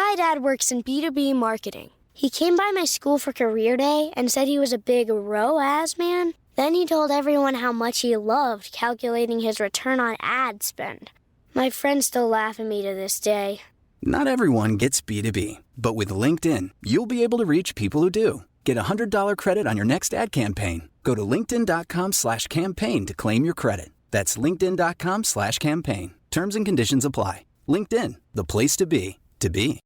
My dad works in B2B marketing. He came by my school for career day and said he was a big ROAS man. Then he told everyone how much he loved calculating his return on ad spend. My friends still laugh at me to this day. Not everyone gets B2B, but with LinkedIn, you'll be able to reach people who do. Get a $100 credit on your next ad campaign. Go to linkedin.com/campaign to claim your credit. That's linkedin.com/campaign. Terms and conditions apply. LinkedIn, the place to be, to be.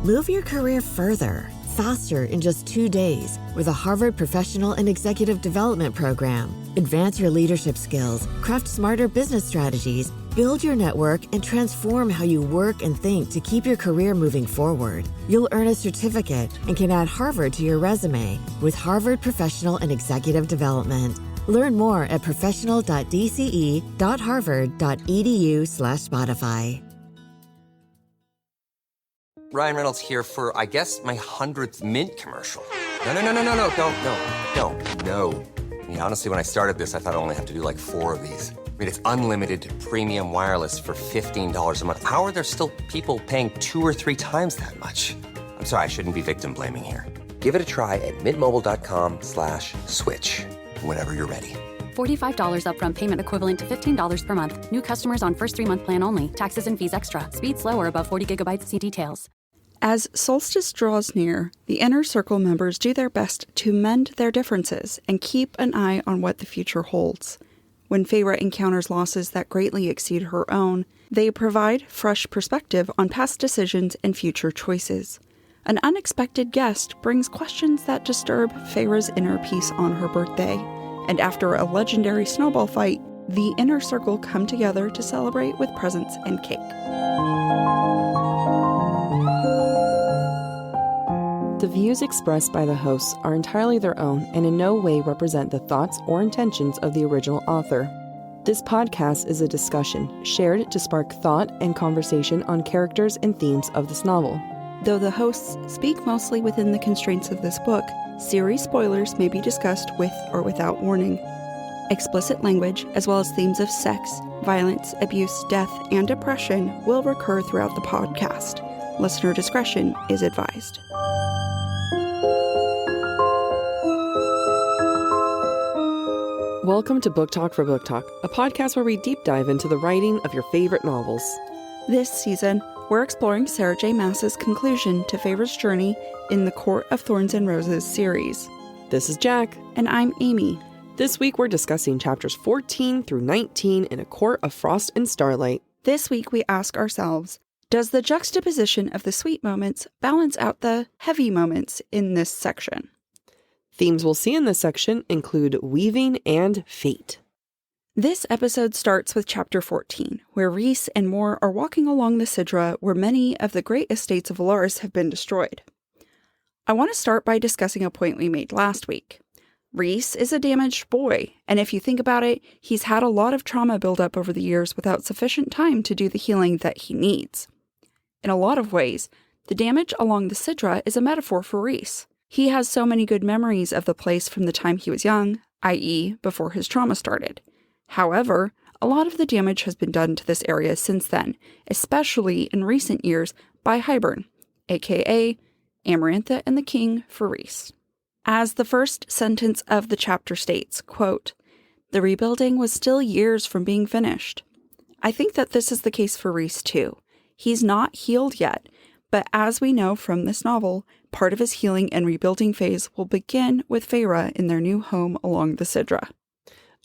Move your career further, faster in just 2 days with a Harvard Professional and Executive Development Program. Advance your leadership skills, craft smarter business strategies, build your network, and transform how you work and think to keep your career moving forward. You'll earn a certificate and can add Harvard to your resume with Harvard Professional and Executive Development. Learn more at professional.dce.harvard.edu/Spotify. Ryan Reynolds here for, I guess, my 100th Mint commercial. No, don't. I mean, honestly, when I started this, I thought I only have to do like 4 of these. I mean, it's unlimited premium wireless for $15 a month. How are there still people paying 2 or 3 times that much? I'm sorry, I shouldn't be victim blaming here. Give it a try at mintmobile.com/switch. Whenever you're ready. $45 upfront payment equivalent to $15 per month. New customers on first 3-month plan only. Taxes and fees extra. Speed slower above 40 gigabytes. See details. As Solstice draws near, the Inner Circle members do their best to mend their differences and keep an eye on what the future holds. When Feyre encounters losses that greatly exceed her own, they provide fresh perspective on past decisions and future choices. An unexpected guest brings questions that disturb Feyre's inner peace on her birthday, and after a legendary snowball fight, the Inner Circle come together to celebrate with presents and cake. The views expressed by the hosts are entirely their own and in no way represent the thoughts or intentions of the original author. This podcast is a discussion shared to spark thought and conversation on characters and themes of this novel. Though the hosts speak mostly within the constraints of this book, series spoilers may be discussed with or without warning. Explicit language, as well as themes of sex, violence, abuse, death, and depression will recur throughout the podcast. Listener discretion is advised. Welcome to Book Talk for Book Talk, a podcast where we deep dive into the writing of your favorite novels. This season, we're exploring Sarah J. Maas's conclusion to Feyre's journey in the Court of Thorns and Roses series. This is Jac. And I'm Amy. This week we're discussing chapters 14 through 19 in A Court of Frost and Starlight. This week we ask ourselves, does the juxtaposition of the sweet moments balance out the heavy moments in this section? Themes we'll see in this section include weaving and fate. This episode starts with chapter 14, where Rhys and Mor are walking along the Sidra where many of the great estates of Velaris have been destroyed. I want to start by discussing a point we made last week. Rhys is a damaged boy, and if you think about it, he's had a lot of trauma build up over the years without sufficient time to do the healing that he needs. In a lot of ways, the damage along the Sidra is a metaphor for Rhys. He has so many good memories of the place from the time he was young, i.e., before his trauma started. However, a lot of the damage has been done to this area since then, especially in recent years by Hybern, aka Amarantha and the King for Rhys. As the first sentence of the chapter states, quote, "The rebuilding was still years from being finished." I think that this is the case for Rhys too. He's not healed yet, but as we know from this novel, part of his healing and rebuilding phase will begin with Feyre in their new home along the Sidra.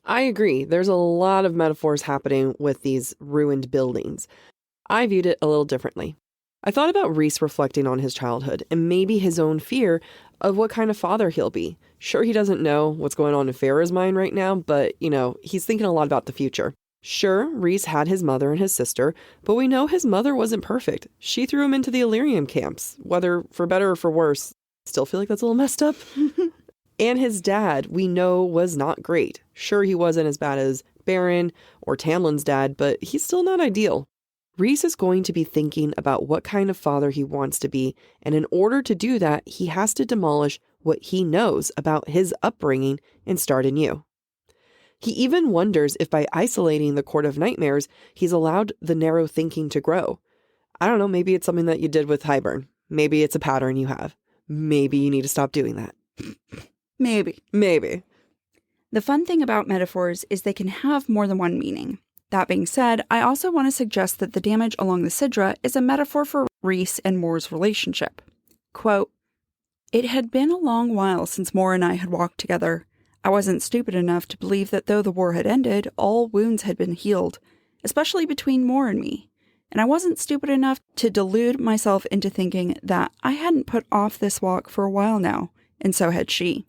I agree. There's a lot of metaphors happening with these ruined buildings. I viewed it a little differently. I thought about Rhys reflecting on his childhood and maybe his own fear of what kind of father he'll be. Sure, he doesn't know what's going on in Feyre's mind right now, but, he's thinking a lot about the future. Sure, Rhys had his mother and his sister, but we know his mother wasn't perfect. She threw him into the Illyrium camps, whether for better or for worse. Still feel like that's a little messed up. And his dad, we know, was not great. Sure, he wasn't as bad as Baron or Tamlin's dad, but he's still not ideal. Rhys is going to be thinking about what kind of father he wants to be, and in order to do that, he has to demolish what he knows about his upbringing and start anew. He even wonders if by isolating the Court of Nightmares, he's allowed the narrow thinking to grow. I don't know, maybe it's something that you did with Hybern. Maybe it's a pattern you have. Maybe you need to stop doing that. Maybe. The fun thing about metaphors is they can have more than one meaning. That being said, I also want to suggest that the damage along the Sidra is a metaphor for Rhys and Mor's relationship. Quote, "It had been a long while since Mor and I had walked together. I wasn't stupid enough to believe that though the war had ended, all wounds had been healed, especially between Mor and me. And I wasn't stupid enough to delude myself into thinking that I hadn't put off this walk for a while now, and so had she.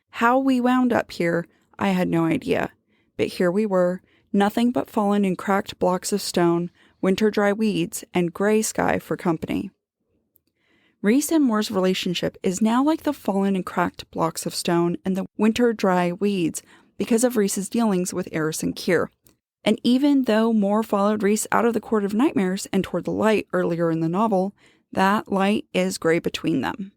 How we wound up here, I had no idea. But here we were, nothing but fallen and cracked blocks of stone, winter-dry weeds, and gray sky for company." Rhys and Mor's relationship is now like the fallen and cracked blocks of stone and the winter-dry weeds because of Rhys's dealings with Eris and Kyr. And even though Mor followed Rhys out of the Court of Nightmares and toward the light earlier in the novel, that light is gray between them.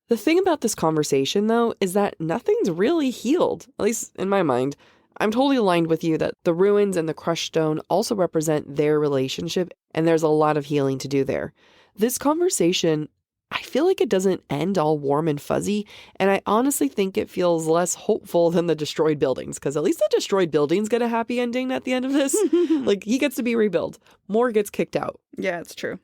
The thing about this conversation, though, is that nothing's really healed, at least in my mind. I'm totally aligned with you that the ruins and the crushed stone also represent their relationship, and there's a lot of healing to do there. This conversation, I feel like it doesn't end all warm and fuzzy, and I honestly think it feels less hopeful than the destroyed buildings, because at least the destroyed buildings get a happy ending at the end of this. Like, he gets to be rebuilt. Mor gets kicked out. Yeah, it's true.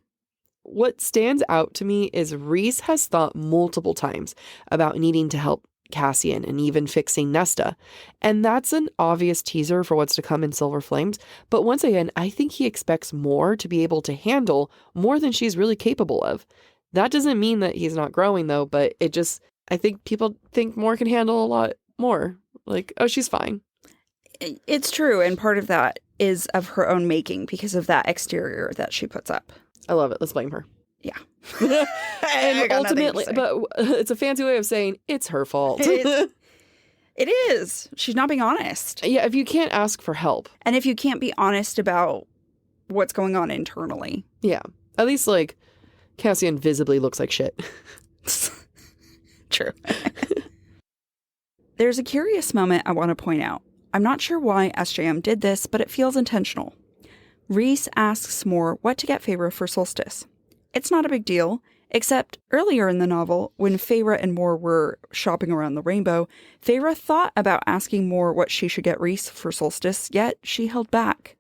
What stands out to me is Rhys has thought multiple times about needing to help Cassian and even fixing Nesta. And that's an obvious teaser for what's to come in Silver Flames. But once again, I think he expects Mor to be able to handle more than she's really capable of. That doesn't mean that he's not growing, though, but it just, I think people think Mor can handle a lot more. Like, oh, she's fine. It's true. And part of that is of her own making because of that exterior that she puts up. I love it. Let's blame her. Yeah. And ultimately, but it's a fancy way of saying it's her fault. It is. She's not being honest. Yeah, if you can't ask for help. And if you can't be honest about what's going on internally. Yeah. At least, like, Cassian visibly looks like shit. True. There's a curious moment I want to point out. I'm not sure why SJM did this, but it feels intentional. Rhys asks Mor what to get Feyre for Solstice. It's not a big deal, except earlier in the novel, when Feyre and Mor were shopping around the rainbow, Feyre thought about asking Mor what she should get Rhys for Solstice, yet she held back.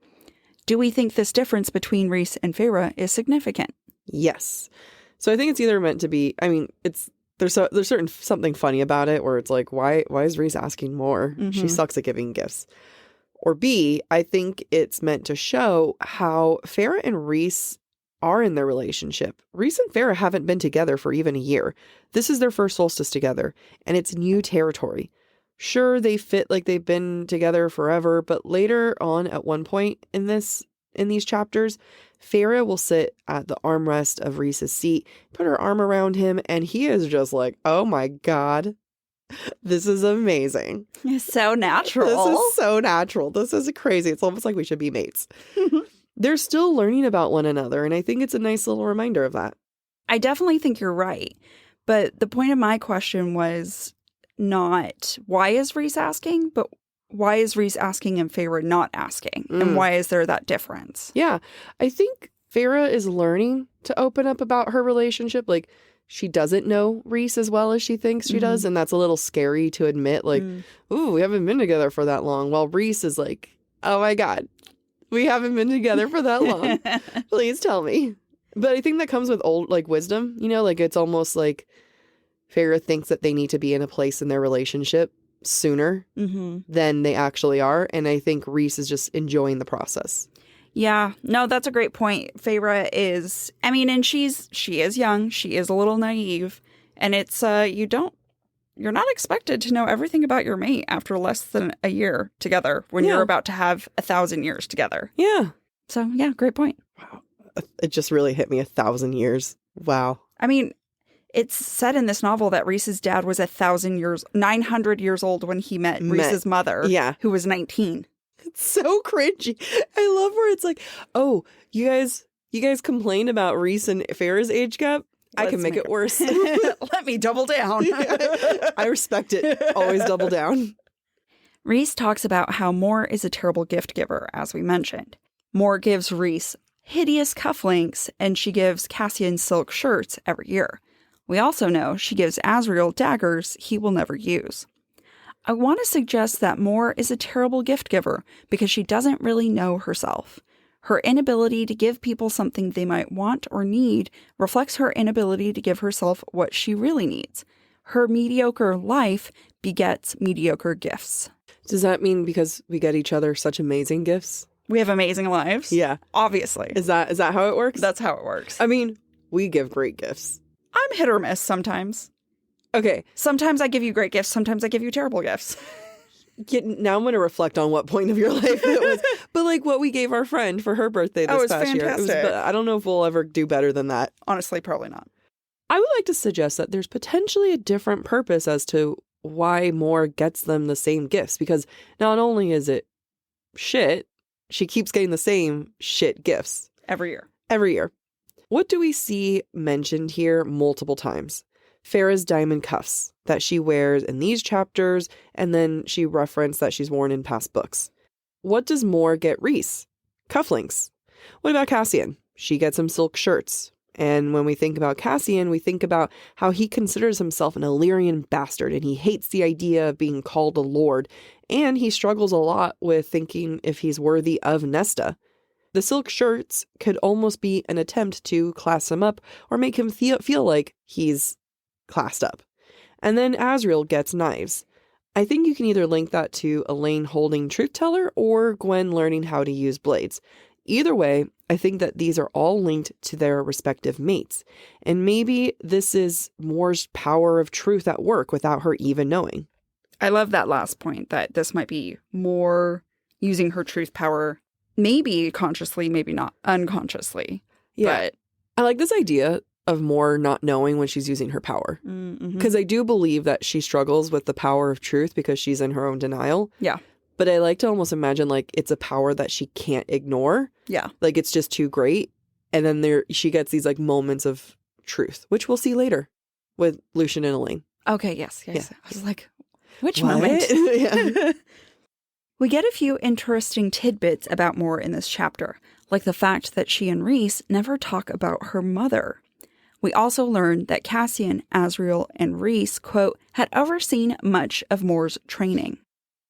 Do we think this difference between Rhys and Feyre is significant? Yes. So I think it's either meant to be, I mean, there's certain something funny about it where it's like, why is Rhys asking Mor? Mm-hmm. She sucks at giving gifts. Or B, I think it's meant to show how Feyre and Rhys are in their relationship. Rhys and Feyre haven't been together for even a year. This is their first solstice together, and it's new territory. Sure, they fit like they've been together forever, but later on at one point in these chapters, Feyre will sit at the armrest of Rhys's seat, put her arm around him, and he is just like, oh my God, this is amazing. It's so natural. This is so natural. This is crazy. It's almost like we should be mates. They're still learning about one another, and I think it's a nice little reminder of that. I definitely think you're right. But the point of my question was not why is Rhys asking, but why is Rhys asking and Feyre not asking? And why is there that difference? Yeah, I think Feyre is learning to open up about her relationship. Like, she doesn't know Rhys as well as she thinks she does, and that's a little scary to admit. Like, ooh, we haven't been together for that long. While Rhys is like, oh my God, we haven't been together for that long. Please tell me. But I think that comes with old, like, wisdom. You know, like, it's almost like Feyre thinks that they need to be in a place in their relationship sooner than they actually are. And I think Rhys is just enjoying the process. Yeah, no, that's a great point. Feyre is, I mean, and she is young. She is a little naive. And it's, you're not expected to know everything about your mate after less than a year together when you're about to have 1,000 years together. Yeah. So, yeah, great point. Wow. It just really hit me, 1,000 years. Wow. I mean, it's said in this novel that Rhys's dad was 900 years old when he met Rhys's mother, who was 19. It's so cringy. I love where it's like, oh, you guys complain about Rhys and Feyre's age gap? I can make it worse. Let me double down. I respect it. Always double down. Rhys talks about how Mor is a terrible gift giver, as we mentioned. Mor gives Rhys hideous cufflinks, and she gives Cassian silk shirts every year. We also know she gives Azriel daggers he will never use. I want to suggest that Mor is a terrible gift giver because she doesn't really know herself. Her inability to give people something they might want or need reflects her inability to give herself what she really needs. Her mediocre life begets mediocre gifts. Does that mean because we get each other such amazing gifts? We have amazing lives? Yeah. Obviously. Is that how it works? That's how it works. I mean, we give great gifts. I'm hit or miss sometimes. Okay. Sometimes I give you great gifts. Sometimes I give you terrible gifts. Now I'm going to reflect on what point of your life it was. But like what we gave our friend for her birthday this past year. But I don't know if we'll ever do better than that. Honestly, probably not. I would like to suggest that there's potentially a different purpose as to why Mor gets them the same gifts. Because not only is it shit, she keeps getting the same shit gifts. Every year. Every year. What do we see mentioned here multiple times? Feyre's diamond cuffs that she wears in these chapters, and then she referenced that she's worn in past books. What does Mor get Rhys? Cufflinks. What about Cassian? She gets him silk shirts. And when we think about Cassian, we think about how he considers himself an Illyrian bastard, and he hates the idea of being called a lord, and he struggles a lot with thinking if he's worthy of Nesta. The silk shirts could almost be an attempt to class him up or make him feel like he's classed up. And then Azriel gets knives. I think you can either link that to Elaine holding Truth Teller or Gwen learning how to use blades. Either way, I think that these are all linked to their respective mates. And maybe this is Mor's power of truth at work without her even knowing. I love that last point, that this might be Mor using her truth power, maybe consciously, maybe not unconsciously. Yeah. But I like this idea of Mor not knowing when she's using her power. Because I do believe that she struggles with the power of truth because she's in her own denial. Yeah. But I like to almost imagine like it's a power that she can't ignore. Yeah. Like it's just too great. And then she gets these like moments of truth, which we'll see later with Lucien and Elaine. Okay, yes. Yeah. I was like, which What? moment? Yeah. We get a few interesting tidbits about Mor in this chapter, like the fact that she and Rhys never talk about her mother. We also learn that Cassian, Azriel, and Rhys, quote, had overseen much of Mor's training,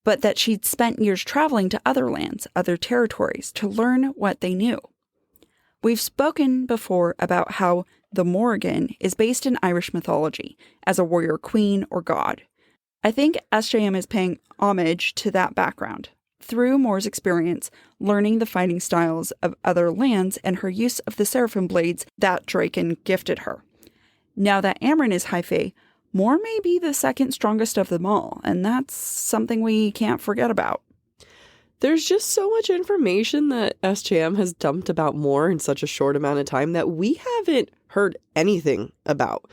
but that she'd spent years traveling to other lands, other territories, to learn what they knew. We've spoken before about how the Morrigan is based in Irish mythology as a warrior queen or god. I think SJM is paying homage to that background through Mor's experience learning the fighting styles of other lands and her use of the seraphim blades that Draken gifted her. Now that Amren is High Fae, Mor may be the second strongest of them all, and that's something we can't forget about. There's just so much information that SJM has dumped about Mor in such a short amount of time that we haven't heard anything about.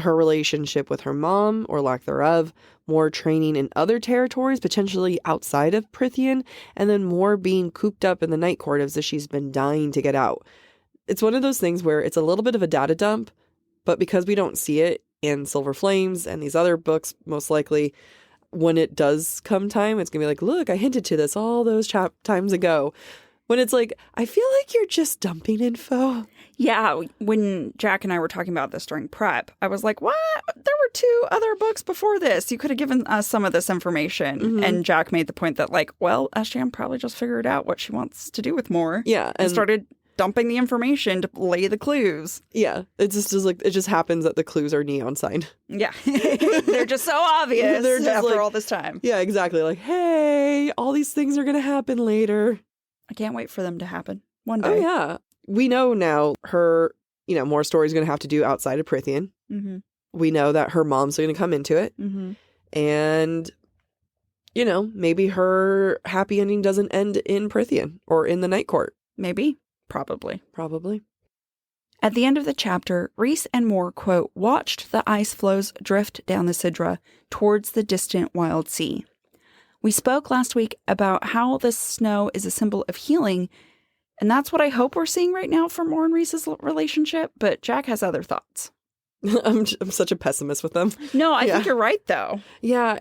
Her relationship with her mom, or lack thereof, Mor training in other territories, potentially outside of Prythian, and then Mor being cooped up in the Night Court as if she's been dying to get out. It's one of those things where it's a little bit of a data dump, but because we don't see it in Silver Flames and these other books, most likely, when it does come time, it's going to be like, look, I hinted to this all those times ago. When it's like, I feel like you're just dumping info. Yeah, when Jac and I were talking about this during prep, I was like, what? There were 2 other books before this. You could have given us some of this information. Mm-hmm. And Jac made the point that, like, well, SJM probably just figured out what she wants to do with Mor. Yeah. And started dumping the information to lay the clues. Yeah. It's just like, it just happens that the clues are neon signed. Yeah. They're just so obvious They're just after like, all this time. Yeah, exactly. Like, hey, all these things are going to happen later. I can't wait for them to happen one day. Oh, yeah. We know now her, more stories going to have to do outside of Prythian. Mm-hmm. We know that her mom's going to come into it. Mm-hmm. And, maybe her happy ending doesn't end in Prythian or in the Night Court. Maybe. Probably. At the end of the chapter, Rhys and Mor, quote, watched the ice floes drift down the Sidra towards the distant wild sea. We spoke last week about how the snow is a symbol of healing, and that's what I hope we're seeing right now for Mor and Rhys's relationship, but Jac has other thoughts. I'm such a pessimist with them. No, I think you're right, though. Yeah,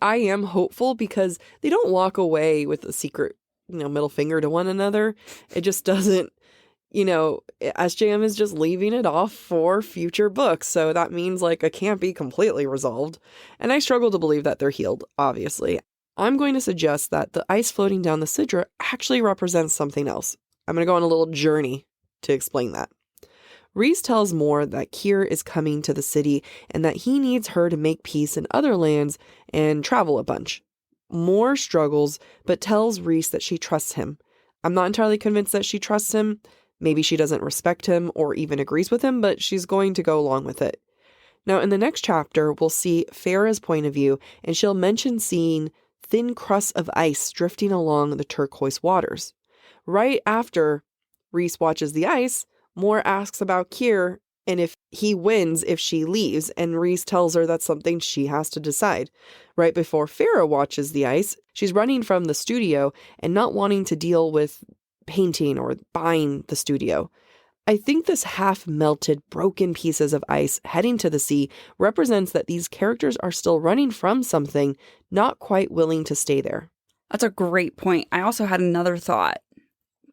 I am hopeful because they don't walk away with a secret middle finger to one another. It just doesn't, SJM is just leaving it off for future books. So that means like it can't be completely resolved. And I struggle to believe that they're healed, obviously. I'm going to suggest that the ice floating down the Sidra actually represents something else. I'm going to go on a little journey to explain that. Rhys tells Mor that Keir is coming to the city and that he needs her to make peace in other lands and travel a bunch. Mor struggles, but tells Rhys that she trusts him. I'm not entirely convinced that she trusts him. Maybe she doesn't respect him or even agrees with him, but she's going to go along with it. Now, in the next chapter, we'll see Feyre's point of view, and she'll mention seeing thin crusts of ice drifting along the turquoise waters. Right after Rhys watches the ice, Mor asks about Keir and if he wins if she leaves, and Rhys tells her that's something she has to decide. Right before Feyre watches the ice, she's running from the studio and not wanting to deal with painting or buying the studio. I think this half-melted, broken pieces of ice heading to the sea represents that these characters are still running from something, not quite willing to stay there. That's a great point. I also had another thought,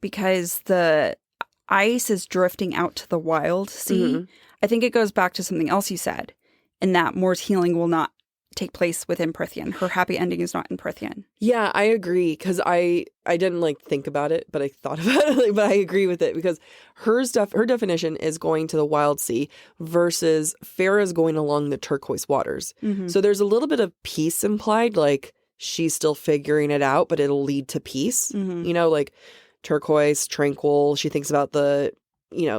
because the ice is drifting out to the wild sea. Mm-hmm. I think it goes back to something else you said, in that Mor's healing will not take place within Prythian. Her happy ending is not in Prythian. Yeah, I agree, because I didn't think about it, but I thought about it, but I agree with it, because her definition is going to the wild sea versus Feyre's going along the turquoise waters. Mm-hmm. So there's a little bit of peace implied, like she's still figuring it out, but it'll lead to peace. Mm-hmm. Like turquoise, tranquil. She thinks about the,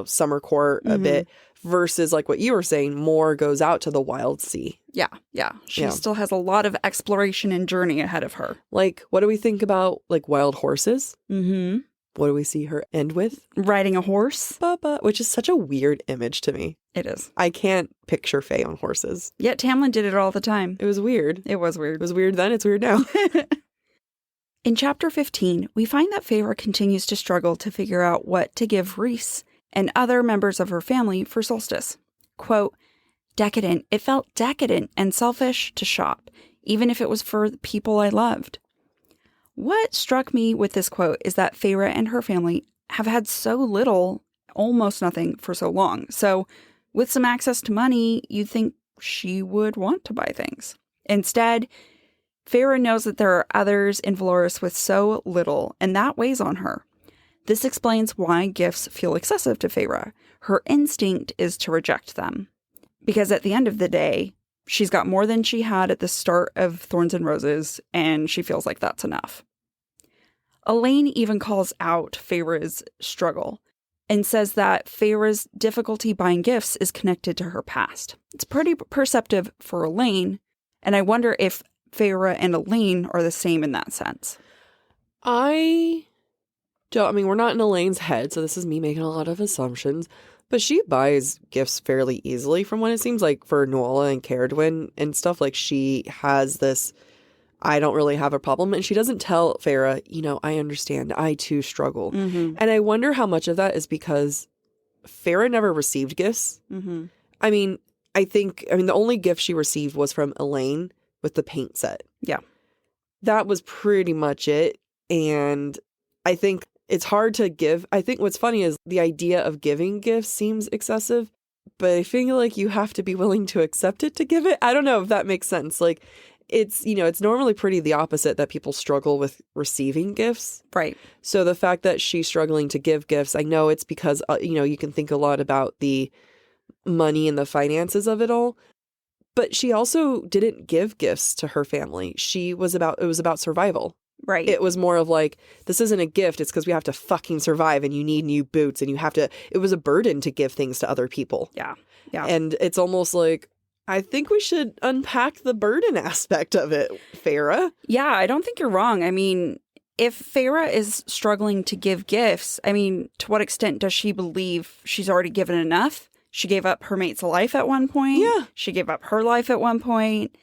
summer court a bit, versus like what you were saying, Mor goes out to the wild sea. Yeah. She still has a lot of exploration and journey ahead of her. Like, what do we think about wild horses? Mm-hmm. What do we see her end with? Riding a horse. Baba, which is such a weird image to me. It is. I can't picture Faye on horses. Yet Tamlin did it all the time. It was weird. It was weird. It was weird then, it's weird now. In chapter 15, we find that Feyre continues to struggle to figure out what to give Rhys and other members of her family for Solstice. Quote, "Decadent. It felt decadent and selfish to shop, even if it was for the people I loved." What struck me with this quote is that Feyre and her family have had so little, almost nothing, for so long. So with some access to money, you'd think she would want to buy things. Instead, Feyre knows that there are others in Valoris with so little, and that weighs on her. This explains why gifts feel excessive to Feyre. Her instinct is to reject them. Because at the end of the day, she's got more than she had at the start of Thorns and Roses, and she feels like that's enough. Elaine even calls out Feyre's struggle and says that Feyre's difficulty buying gifts is connected to her past. It's pretty perceptive for Elaine, and I wonder if Feyre and Elaine are the same in that sense. We're not in Elaine's head, so this is me making a lot of assumptions, but she buys gifts fairly easily from what it seems like for Nuala and Caradwyn and stuff. Like, she has this, I don't really have a problem, and she doesn't tell Feyre, I understand, I too struggle. Mm-hmm. And I wonder how much of that is because Feyre never received gifts. Mm-hmm. The only gift she received was from Elaine with the paint set. Yeah. That was pretty much it. And I think it's hard to give. I think what's funny is the idea of giving gifts seems excessive, but I feel like you have to be willing to accept it to give it. I don't know if that makes sense. Like, it's normally pretty the opposite, that people struggle with receiving gifts. Right. So the fact that she's struggling to give gifts, I know it's because, you can think a lot about the money and the finances of it all. But she also didn't give gifts to her family. It was about survival. Right. It was more of like, this isn't a gift. It's because we have to fucking survive and you need new boots and it was a burden to give things to other people. Yeah. Yeah. And it's almost like, I think we should unpack the burden aspect of it, Feyre. Yeah, I don't think you're wrong. If Feyre is struggling to give gifts, to what extent does she believe she's already given enough? She gave up her mate's life at one point. Yeah. She gave up her life at one point.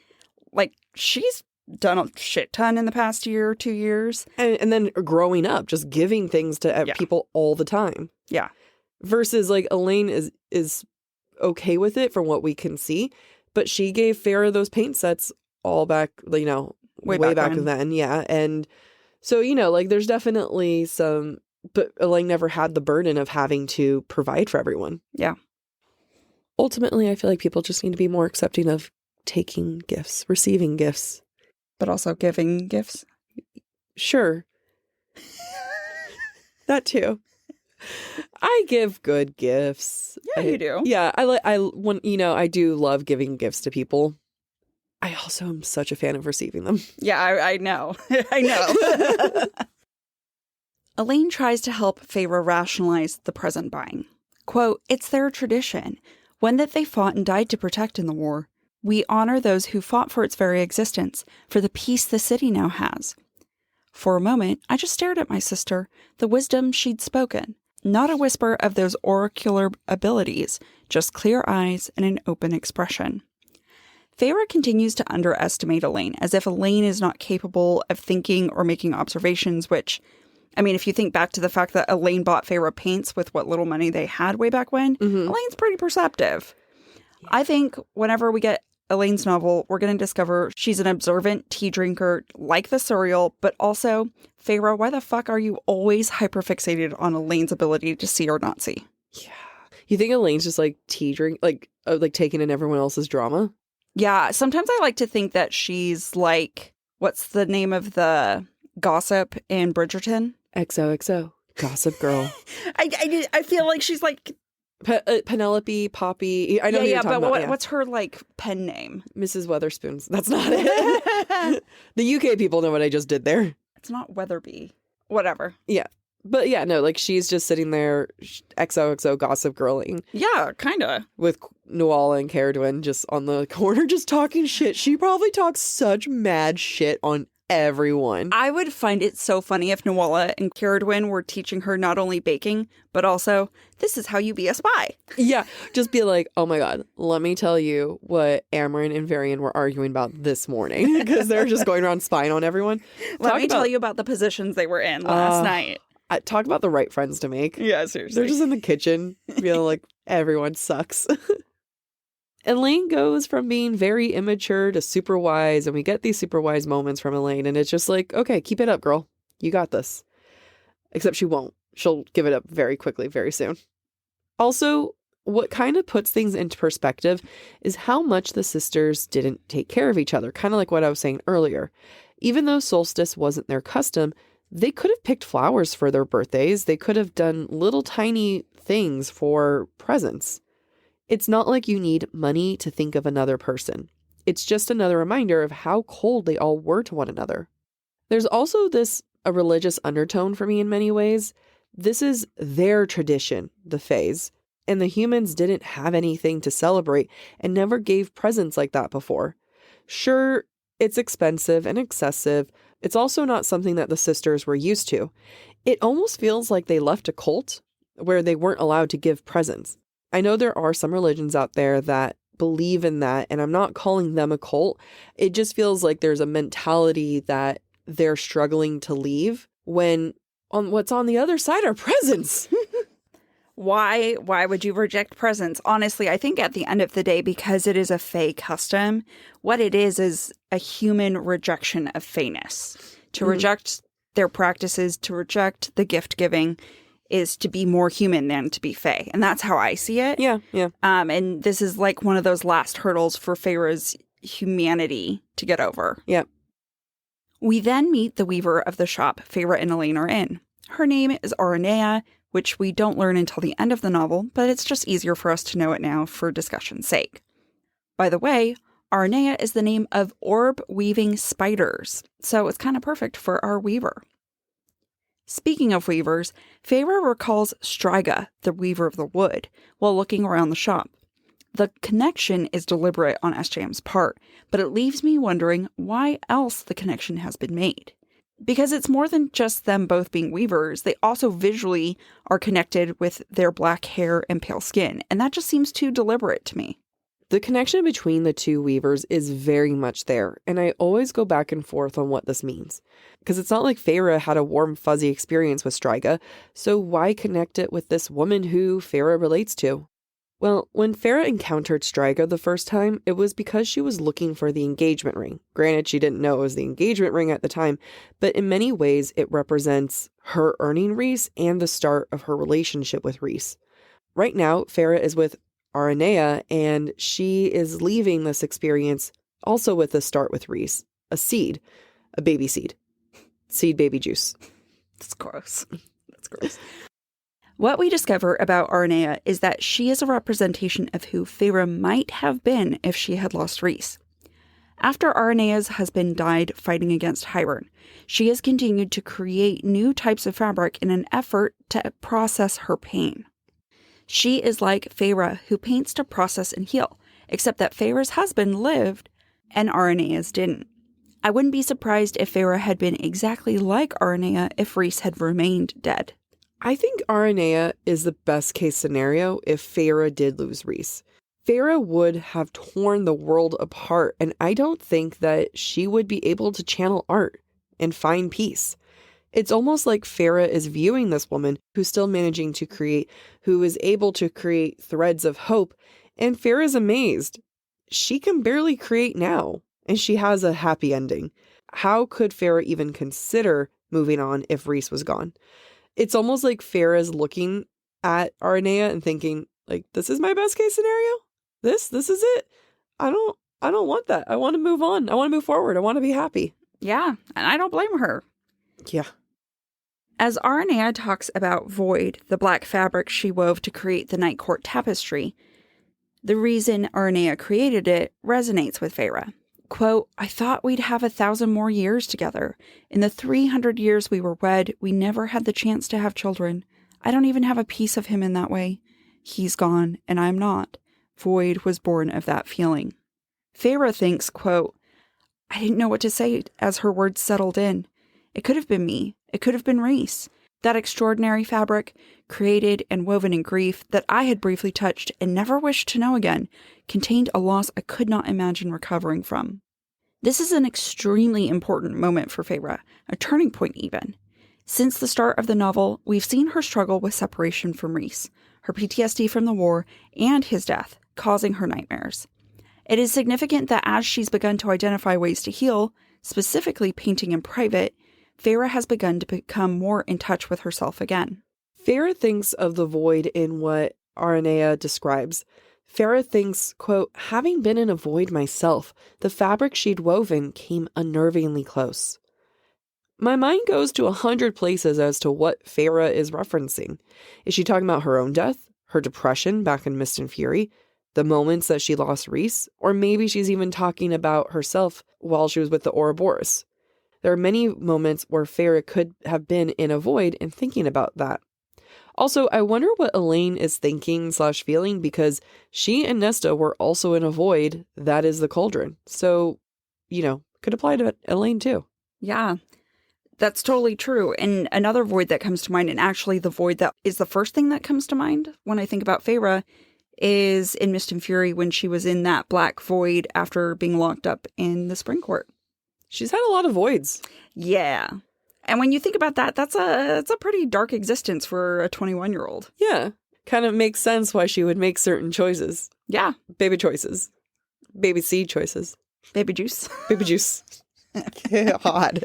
She's done a shit ton in the past year or 2 years. And then growing up, just giving things to people all the time. Yeah. Versus Elaine is okay with it from what we can see. But she gave Feyre those paint sets all back, way back then. Yeah. And So, like there's definitely some, but Elaine never had the burden of having to provide for everyone. Yeah. Ultimately, I feel like people just need to be more accepting of taking gifts, receiving gifts. But also giving gifts. Sure. That too. I give good gifts. Yeah, you do. Yeah, I do love giving gifts to people. I also am such a fan of receiving them. Yeah, I know. I know. Elaine tries to help Feyre rationalize the present buying. Quote, "It's their tradition, one that they fought and died to protect in the war. We honor those who fought for its very existence, for the peace the city now has." For a moment, I just stared at my sister, the wisdom she'd spoken. Not a whisper of those oracular abilities, just clear eyes and an open expression. Feyre continues to underestimate Elaine, as if Elaine is not capable of thinking or making observations, which, I mean, if you think back to the fact that Elaine bought Feyre paints with what little money they had way back when, Elaine's pretty perceptive. Yeah. I think whenever we get Elaine's novel, we're going to discover she's an observant tea drinker like the cereal, but also, Feyre, why the fuck are you always hyperfixated on Elaine's ability to see or not see? Yeah. You think Elaine's just like tea drink, like taking in everyone else's drama? Yeah. Sometimes I like to think that she's like, what's the name of the gossip in Bridgerton? XOXO. Gossip Girl. I feel like she's like Penelope, Poppy. I know who you're talking about. What's her like pen name? Mrs. Weatherspoons. That's not it. The UK people know what I just did there. It's not Weatherby. Whatever. Yeah. But yeah, no, like she's just sitting there XOXO gossip girling. Yeah, kind of. With Nuala and Caradwyn just on the corner just talking shit. She probably talks such mad shit on everyone. I would find it so funny if Nuala and Caradwyn were teaching her not only baking, but also, this is how you be a spy. Yeah, just be like, oh my god, let me tell you what Amryn and Varian were arguing about this morning. Because they're just going around spying on everyone. Let me tell you about the positions they were in last night. Talk about the right friends to make. Yeah, seriously. They're just in the kitchen, feeling like everyone sucks. Elaine goes from being very immature to super wise, and we get these super wise moments from Elaine, and it's just like, okay, keep it up, girl. You got this. Except she won't. She'll give it up very quickly, very soon. Also, what kind of puts things into perspective is how much the sisters didn't take care of each other, kind of like what I was saying earlier. Even though Solstice wasn't their custom, they could have picked flowers for their birthdays. They could have done little tiny things for presents. It's not like you need money to think of another person. It's just another reminder of how cold they all were to one another. There's also a religious undertone for me in many ways. This is their tradition, the Fays, and the humans didn't have anything to celebrate and never gave presents like that before. Sure, it's expensive and excessive. It's also not something that the sisters were used to. It almost feels like they left a cult where they weren't allowed to give presents. I know there are some religions out there that believe in that, and I'm not calling them a cult. It just feels like there's a mentality that they're struggling to leave when on what's on the other side are presents. Why would you reject presents? Honestly, I think at the end of the day, because it is a Fae custom, what it is a human rejection of Faeness. To reject their practices, to reject the gift giving, is to be more human than to be Fae. And that's how I see it. Yeah. And this is like one of those last hurdles for Feyre's humanity to get over. Yep. We then meet the weaver of the shop Feyre and Elaine are in. Her name is Aranea, which we don't learn until the end of the novel, but it's just easier for us to know it now for discussion's sake. By the way, Aranea is the name of orb-weaving spiders, so it's kind of perfect for our weaver. Speaking of weavers, Feyre recalls Striga, the weaver of the wood, while looking around the shop. The connection is deliberate on SJM's part, but it leaves me wondering why else the connection has been made. Because it's more than just them both being weavers, they also visually are connected with their black hair and pale skin, and that just seems too deliberate to me. The connection between the two weavers is very much there, and I always go back and forth on what this means. Because it's not like Feyre had a warm, fuzzy experience with Striga, so why connect it with this woman who Feyre relates to? Well, when Feyre encountered Striga the first time, it was because she was looking for the engagement ring. Granted, she didn't know it was the engagement ring at the time, but in many ways it represents her earning Rhys and the start of her relationship with Rhys. Right now, Feyre is with Aranea, and she is leaving this experience also with a start with Rhys, a seed, a baby seed. Seed baby juice. That's gross. That's gross. What we discover about Aranea is that she is a representation of who Feyre might have been if she had lost Rhys. After Aranea's husband died fighting against Hybern, she has continued to create new types of fabric in an effort to process her pain. She is like Feyre, who paints to process and heal, except that Feyre's husband lived and Aranea's didn't. I wouldn't be surprised if Feyre had been exactly like Aranea if Rhys had remained dead. I think Aranea is the best case scenario if Feyre did lose Rhys. Feyre would have torn the world apart, and I don't think that she would be able to channel art and find peace. It's almost like Feyre is viewing this woman who's still managing to create, who is able to create threads of hope, and Feyre is amazed. She can barely create now, and she has a happy ending. How could Feyre even consider moving on if Rhys was gone? It's almost like Feyre is looking at Aranea and thinking, like, this is my best case scenario? This is it? I don't want that. I want to move on. I want to move forward. I want to be happy. Yeah, and I don't blame her. Yeah. As Aranea talks about Void, the black fabric she wove to create the Night Court tapestry, the reason Aranea created it resonates with Feyre. Quote, I thought we'd have 1,000 more years together. In the 300 years we were wed, we never had the chance to have children. I don't even have a piece of him in that way. He's gone, and I'm not. Void was born of that feeling. Feyre thinks, quote, I didn't know what to say as her words settled in. It could have been me. It could have been Rhys. That extraordinary fabric, created and woven in grief that I had briefly touched and never wished to know again, contained a loss I could not imagine recovering from. This is an extremely important moment for Feyre, a turning point even. Since the start of the novel, we've seen her struggle with separation from Rhys, her PTSD from the war, and his death, causing her nightmares. It is significant that as she's begun to identify ways to heal, specifically painting in private, Feyre has begun to become more in touch with herself again. Feyre thinks of the void in what Aranea describes. Feyre thinks, quote, having been in a void myself, the fabric she'd woven came unnervingly close. My mind goes to 100 places as to what Feyre is referencing. Is she talking about her own death, her depression back in Mist and Fury, the moments that she lost Rhys, or maybe she's even talking about herself while she was with the Ouroboros? There are many moments where Feyre could have been in a void and thinking about that. Also, I wonder what Elaine is thinking / feeling, because she and Nesta were also in a void that is the cauldron. So, could apply to Elaine too. Yeah, that's totally true. And another void that comes to mind, and actually the void that is the first thing that comes to mind when I think about Feyre, is in Mist and Fury when she was in that black void after being locked up in the Spring Court. She's had a lot of voids. Yeah. And when you think about that, that's a pretty dark existence for a 21-year-old. Yeah. Kind of makes sense why she would make certain choices. Yeah. Baby choices. Baby seed choices. Baby juice. Baby juice. God.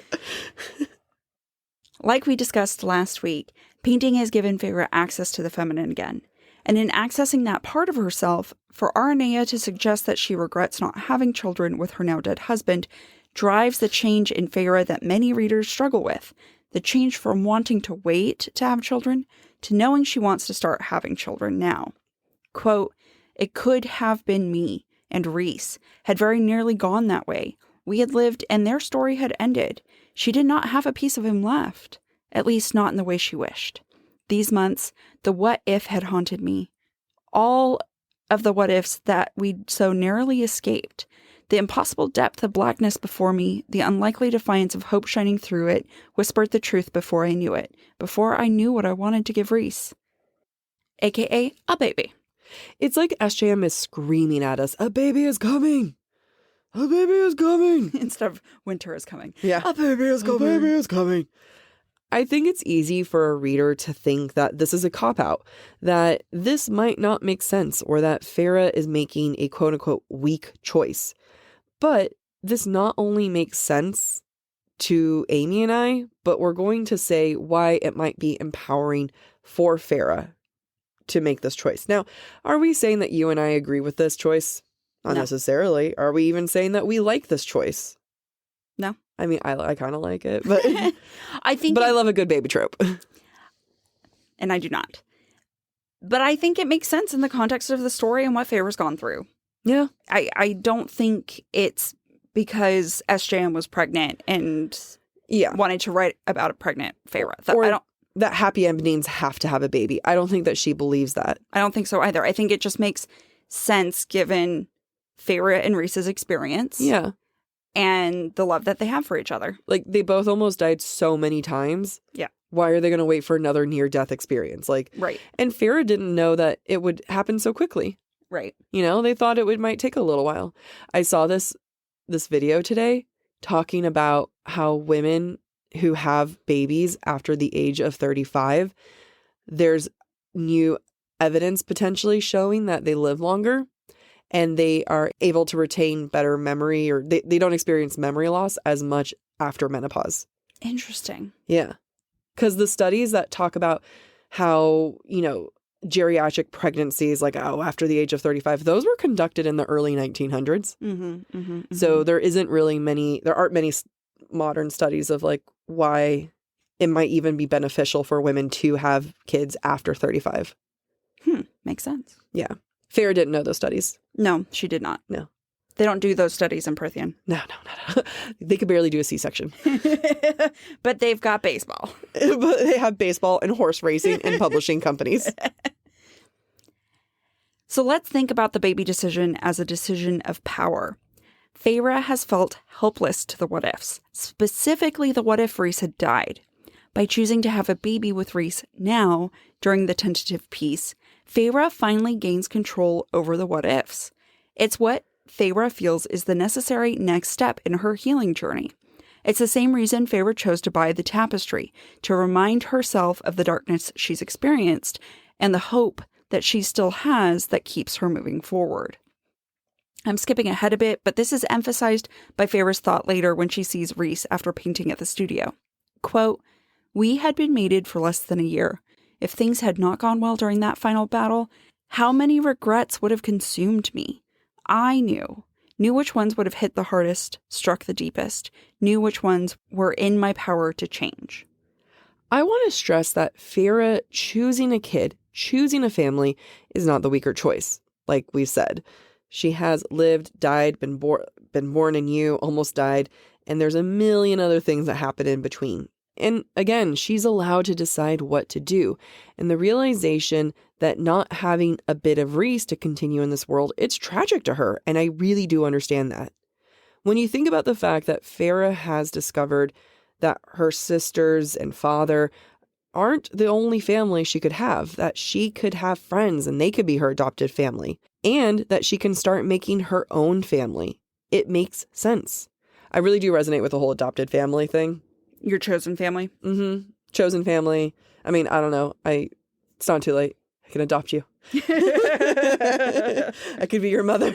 Like we discussed last week, painting has given Feyre access to the feminine again. And in accessing that part of herself, for Aranea to suggest that she regrets not having children with her now dead husband drives the change in Feyre that many readers struggle with. The change from wanting to wait to have children to knowing she wants to start having children now. Quote, it could have been me, and Rhys had very nearly gone that way. We had lived and their story had ended. She did not have a piece of him left, at least not in the way she wished. These months, the what if had haunted me. All of the what ifs that we'd so narrowly escaped. The impossible depth of blackness before me, the unlikely defiance of hope shining through it, whispered the truth before I knew it, before I knew what I wanted to give Rhys. AKA a baby. It's like SJM is screaming at us, a baby is coming! A baby is coming! Instead of winter is coming. Yeah. A baby is coming. A baby is coming. I think it's easy for a reader to think that this is a cop-out, that this might not make sense, or that Feyre is making a quote-unquote weak choice. But this not only makes sense to Amy and I, but we're going to say why it might be empowering for Feyre to make this choice. Now, are we saying that you and I agree with this choice? Not necessarily. Are we even saying that we like this choice? No. I mean, I kind of like it, but I love a good baby trope. And I do not. But I think it makes sense in the context of the story and what Feyre's gone through. Yeah. I don't think it's because SJM was pregnant and wanted to write about a pregnant Feyre. That happy endings have to have a baby. I don't think that she believes that. I don't think so either. I think it just makes sense given Feyre and Rhys's experience. Yeah. And the love that they have for each other. Like, they both almost died so many times. Yeah. Why are they going to wait for another near-death experience? Like, right. And Feyre didn't know that it would happen so quickly. Right. You know, they thought it might take a little while. I saw this video today talking about how women who have babies after the age of 35, there's new evidence potentially showing that they live longer. And they are able to retain better memory, or they don't experience memory loss as much after menopause. Interesting. Yeah. Because the studies that talk about how, you know, geriatric pregnancies, like, after the age of 35, those were conducted in the early 1900s. So there aren't many modern studies of, like, why it might even be beneficial for women to have kids after 35. Makes sense. Yeah. Feyre didn't know those studies. No, she did not. No. They don't do those studies in Prithian. No. They could barely do a C-section. But they've got baseball. But they have baseball and horse racing and publishing companies. So let's think about the baby decision as a decision of power. Feyre has felt helpless to the what-ifs, specifically the what-if Rhys had died. By choosing to have a baby with Rhys now, during the tentative piece, Feyre finally gains control over the what-ifs. It's what Feyre feels is the necessary next step in her healing journey. It's the same reason Feyre chose to buy the tapestry, to remind herself of the darkness she's experienced and the hope that she still has that keeps her moving forward. I'm skipping ahead a bit, but this is emphasized by Feyre's thought later when she sees Rhys after painting at the studio. Quote, "We had been mated for less than a year. If things had not gone well during that final battle, how many regrets would have consumed me? I knew which ones would have hit the hardest, struck the deepest, knew which ones were in my power to change." I want to stress that Feyre choosing a kid, choosing a family, is not the weaker choice. Like we said, she has lived, died, been born in you, almost died, and there's a million other things that happen in between. And again, she's allowed to decide what to do. And the realization that not having a bit of Rhys to continue in this world, it's tragic to her. And I really do understand that. When you think about the fact that Feyre has discovered that her sisters and father aren't the only family she could have, that she could have friends and they could be her adopted family, and that she can start making her own family, it makes sense. I really do resonate with the whole adopted family thing. Your chosen family? Mm-hmm. Chosen family. I mean, I don't know. It's not too late. I can adopt you. I could be your mother.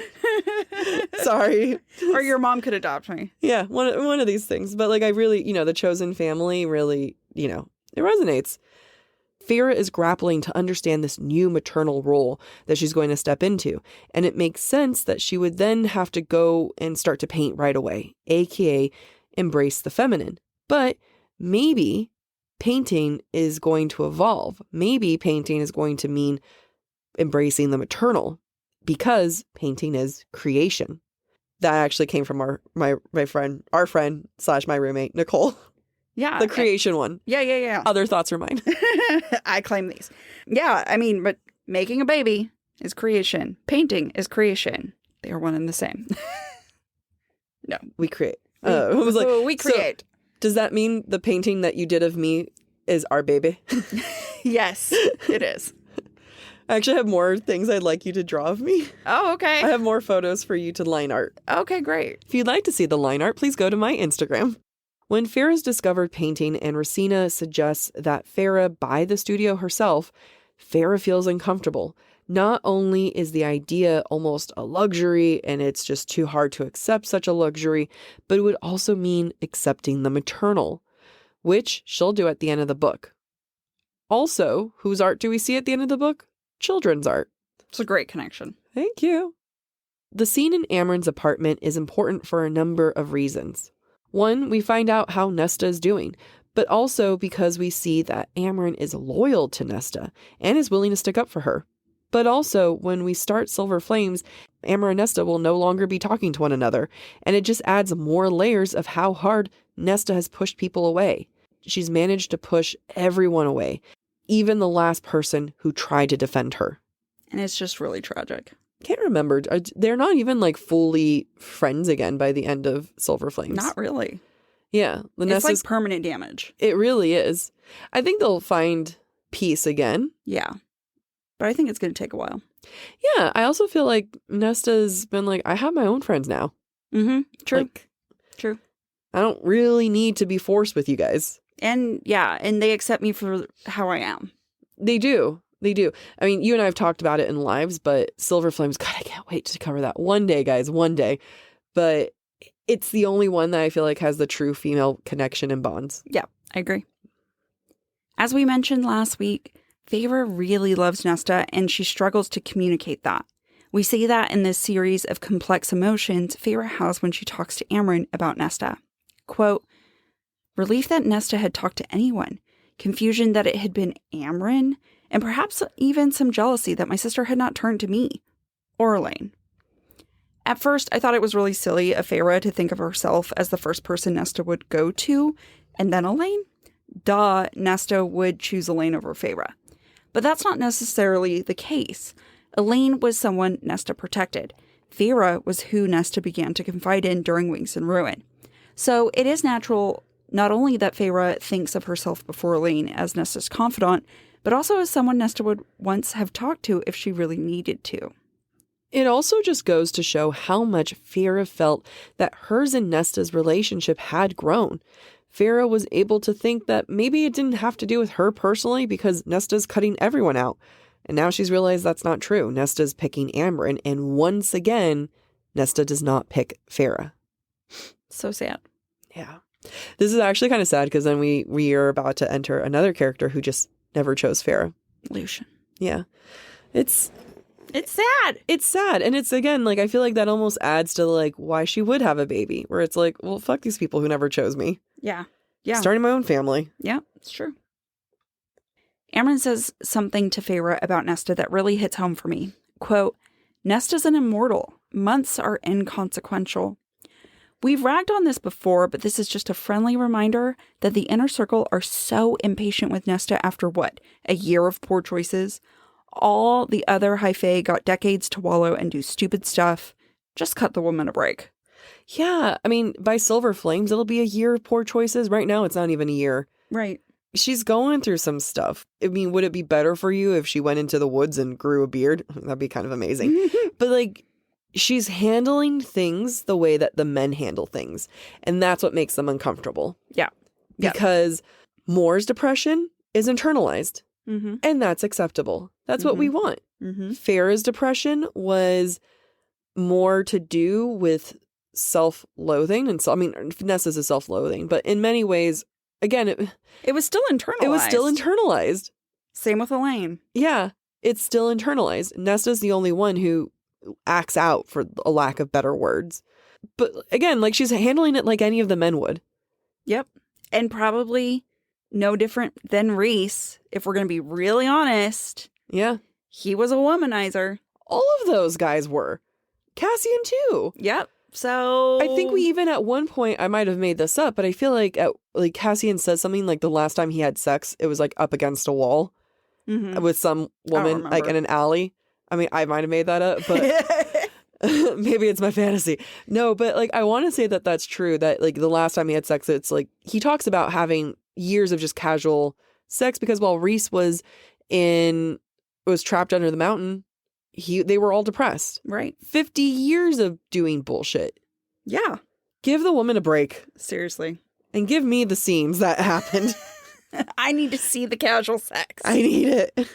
Sorry. Or your mom could adopt me. Yeah, one of these things. But like, I really, the chosen family really, it resonates. Feyre is grappling to understand this new maternal role that she's going to step into. And it makes sense that she would then have to go and start to paint right away, aka embrace the feminine. But maybe painting is going to evolve. Maybe painting is going to mean embracing the maternal, because painting is creation. That actually came from our friend / my roommate, Nicole. Yeah. The creation one. Yeah. Other thoughts are mine. I claim these. Yeah, I mean, but making a baby is creation. Painting is creation. They are one and the same. No. We create. We create. So, does that mean the painting that you did of me is our baby? Yes, it is. I actually have more things I'd like you to draw of me. Oh, okay. I have more photos for you to line art. Okay, great. If you'd like to see the line art, please go to my Instagram. When Feyre's discovered painting and Racina suggests that Feyre buy the studio herself, Feyre feels uncomfortable. Not only is the idea almost a luxury and it's just too hard to accept such a luxury, but it would also mean accepting the maternal, which she'll do at the end of the book. Also, whose art do we see at the end of the book? Children's art. It's a great connection. Thank you. The scene in Amren's apartment is important for a number of reasons. One, we find out how Nesta is doing, but also because we see that Amren is loyal to Nesta and is willing to stick up for her. But also, when we start Silver Flames, Amren and Nesta will no longer be talking to one another, and it just adds more layers of how hard Nesta has pushed people away. She's managed to push everyone away, even the last person who tried to defend her. And it's just really tragic. Can't remember. They're not even like fully friends again by the end of Silver Flames. Not really. Yeah. It's like permanent damage. It really is. I think they'll find peace again. Yeah. But I think it's going to take a while. Yeah. I also feel like Nesta's been like, I have my own friends now. Mm-hmm. True. Like, True. I don't really need to be forced with you guys. And yeah, and they accept me for how I am. They do. They do. I mean, you and I have talked about it in lives, but Silver Flames, God, I can't wait to cover that one day, guys, one day. But it's the only one that I feel like has the true female connection and bonds. Yeah, I agree. As we mentioned last week, Feyre really loves Nesta and she struggles to communicate that. We see that in this series of complex emotions Feyre has when she talks to Amren about Nesta. Quote, relief that Nesta had talked to anyone, confusion that it had been Amren, and perhaps even some jealousy that my sister had not turned to me or Elaine. At first, I thought it was really silly of Feyre to think of herself as the first person Nesta would go to, and then Elaine. Duh, Nesta would choose Elaine over Feyre. But that's not necessarily the case. Elaine was someone Nesta protected. Feyre was who Nesta began to confide in during Wings and Ruin. So it is natural not only that Feyre thinks of herself before Elaine as Nesta's confidant, but also as someone Nesta would once have talked to if she really needed to. It also just goes to show how much Feyre felt that hers and Nesta's relationship had grown. Feyre was able to think that maybe it didn't have to do with her personally because Nesta's cutting everyone out. And now she's realized that's not true. Nesta's picking Amren, and once again, Nesta does not pick Feyre. So sad. Yeah. This is actually kind of sad because then we are about to enter another character who just never chose Feyre. Lucian. Yeah. It's sad. It's sad. And it's, again, like, I feel like that almost adds to, like, why she would have a baby. Where it's like, well, fuck these people who never chose me. Yeah. Yeah. Starting my own family. Yeah, it's true. Amren says something to Feyre about Nesta that really hits home for me. Quote, Nesta's an immortal. Months are inconsequential. We've ragged on this before, but this is just a friendly reminder that the inner circle are so impatient with Nesta after what? A year of poor choices? All the other high fae got decades to wallow and do stupid stuff. Just cut the woman a break. Yeah, I mean, by Silver Flames, it'll be a year of poor choices. Right now, it's not even a year. Right. She's going through some stuff. I mean, would it be better for you if she went into the woods and grew a beard? That'd be kind of amazing. But, like, she's handling things the way that the men handle things. And that's what makes them uncomfortable. Yeah. Because Moore's depression is internalized. Mm-hmm. And that's acceptable. That's what we want. Mm-hmm. Feyre's depression was more to do with self-loathing. And so, I mean, Nessa's is self-loathing. But in many ways, again, it was still internalized. It was still internalized. Same with Elaine. Yeah. It's still internalized. Nesta's the only one who acts out, for a lack of better words. But again, like, she's handling it like any of the men would. Yep. And probably no different than Rhys, if we're going to be really honest. Yeah. He was a womanizer. All of those guys were. Cassian too. Yep. So I think we even at one point, I might have made this up, but I feel like Cassian says something like the last time he had sex, it was like up against a wall with some woman like in an alley. I mean, I might have made that up, but maybe it's my fantasy. No, but like, I want to say that that's true, that like the last time he had sex, it's like he talks about having years of just casual sex because while Rhys was trapped under the mountain, they were all depressed. Right. 50 years of doing bullshit. Yeah. Give the woman a break. Seriously. And give me the scenes that happened. I need to see the casual sex. I need it.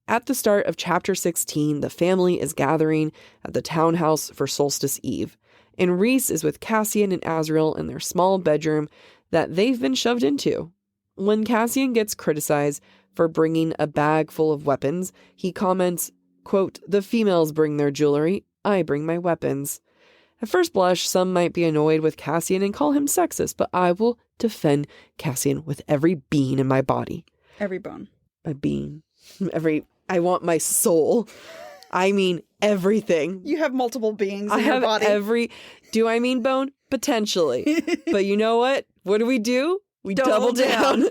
At the start of chapter 16, the family is gathering at the townhouse for Solstice Eve, and Rhys is with Cassian and Azriel in their small bedroom that they've been shoved into. When Cassian gets criticized for bringing a bag full of weapons, he comments, quote, "The females bring their jewelry, I bring my weapons." At first blush, some might be annoyed with Cassian and call him sexist, but I will defend Cassian with every being in my body. Every bone. A being. I want my soul. I mean everything. You have multiple beings in I your have body. Do I mean bone? Potentially. But you know what? What do? We double down.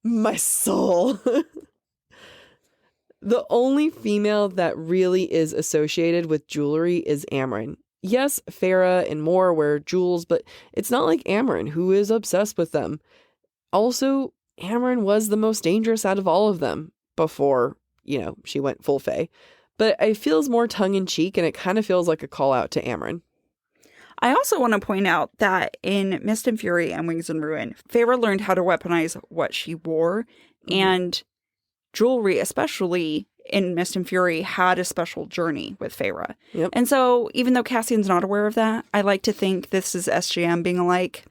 My soul. The only female that really is associated with jewelry is Amren. Yes, Feyre and more wear jewels, but it's not like Amren, who is obsessed with them. Also, Amren was the most dangerous out of all of them before, she went full Fae. But it feels more tongue-in-cheek, and it kind of feels like a call-out to Amren. I also want to point out that in Mist and Fury and Wings and Ruin, Feyre learned how to weaponize what she wore, and jewelry, especially in Mist and Fury, had a special journey with Feyre. Yep. And so, even though Cassian's not aware of that, I like to think this is SGM being like,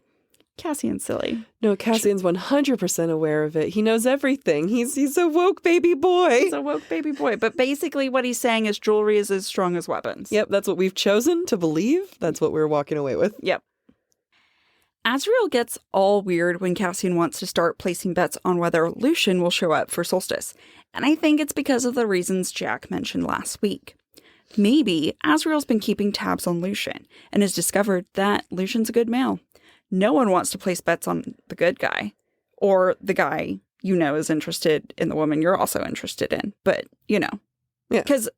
Cassian's silly. No, Cassian's 100% aware of it. He knows everything. He's a woke baby boy. He's a woke baby boy. But basically what he's saying is jewelry is as strong as weapons. Yep, that's what we've chosen to believe. That's what we're walking away with. Yep. Azriel gets all weird when Cassian wants to start placing bets on whether Lucien will show up for Solstice. And I think it's because of the reasons Jac mentioned last week. Maybe Azriel's been keeping tabs on Lucien and has discovered that Lucien's a good male. No one wants to place bets on the good guy, or the guy is interested in the woman you're also interested in. But, Yeah. Because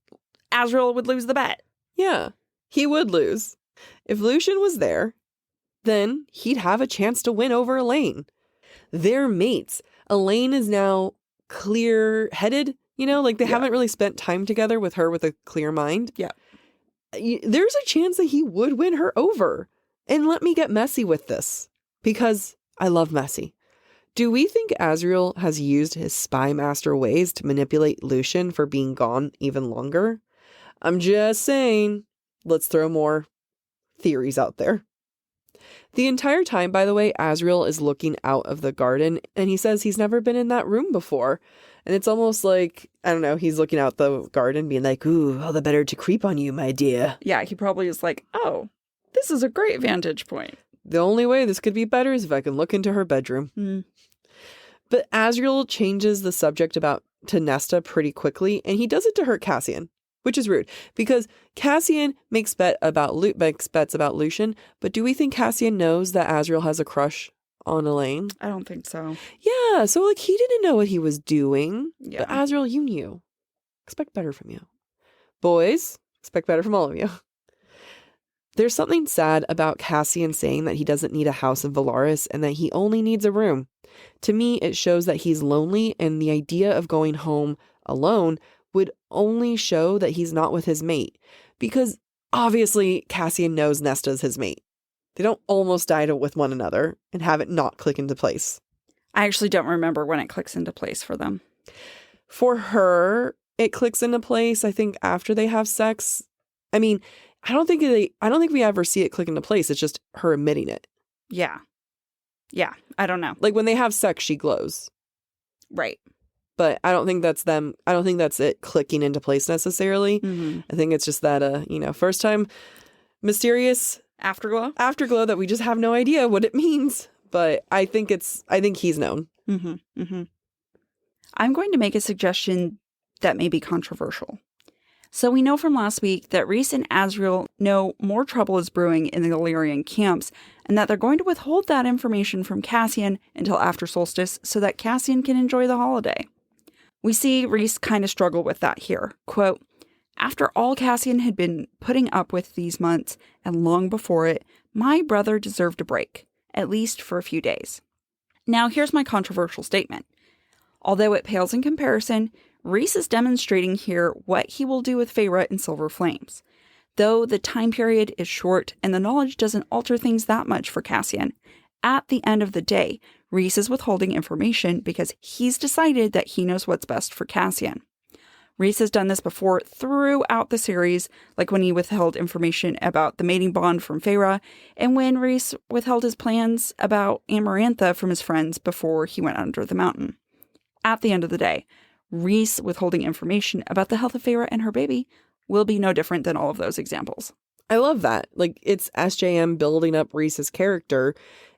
Azriel would lose the bet. Yeah, he would lose. If Lucien was there, then he'd have a chance to win over Elaine. They're mates. Elaine is now clear-headed, they haven't really spent time together with her with a clear mind. Yeah. There's a chance that he would win her over. And let me get messy with this, because I love messy. Do we think Azriel has used his spy master ways to manipulate Lucien for being gone even longer? I'm just saying, let's throw more theories out there. The entire time, by the way, Azriel is looking out of the garden, and he says he's never been in that room before. And it's almost like, I don't know, he's looking out the garden being like, ooh, all the better to creep on you, my dear. Yeah, he probably is like, oh, this is a great vantage point. The only way this could be better is if I can look into her bedroom. But Azriel changes the subject to Nesta pretty quickly, and he does it to hurt Cassian, which is rude, because Cassian makes bets about Lucien, but do we think Cassian knows that Azriel has a crush on Elaine? I don't think so. Yeah, so he didn't know what he was doing. Yeah. But Azriel, you knew. Expect better from you. Boys, expect better from all of you. There's something sad about Cassian saying that he doesn't need a house in Valaris and that he only needs a room. To me, it shows that he's lonely, and the idea of going home alone would only show that he's not with his mate. Because obviously Cassian knows Nesta's his mate. They don't almost die with one another and have it not click into place. I actually don't remember when it clicks into place for them. For her, it clicks into place, I think, after they have sex. I mean, I don't think we ever see it click into place. It's just her admitting it. Yeah. Yeah. I don't know. Like when they have sex, she glows. Right. But I don't think that's them. I don't think that's it clicking into place necessarily. Mm-hmm. I think it's just that, first time mysterious afterglow that we just have no idea what it means. But I think he's known. Mm-hmm. Mm-hmm. I'm going to make a suggestion that may be controversial. So we know from last week that Rhys and Azriel know more trouble is brewing in the Illyrian camps, and that they're going to withhold that information from Cassian until after Solstice so that Cassian can enjoy the holiday. We see Rhys kind of struggle with that here. Quote, "After all Cassian had been putting up with these months, and long before it, my brother deserved a break, at least for a few days." Now here's my controversial statement. Although it pales in comparison, Rhys is demonstrating here what he will do with Feyre in Silver Flames. Though the time period is short and the knowledge doesn't alter things that much for Cassian, At the end of the day, Rhys is withholding information because he's decided that he knows what's best for Cassian. Rhys has done this before throughout the series, like when he withheld information about the mating bond from Feyre, and when Rhys withheld his plans about Amarantha from his friends before he went under the mountain. At the end of the day, Rhys withholding information about the health of Feyre and her baby will be no different than all of those examples. I love that. Like, it's SJM building up Rhys's character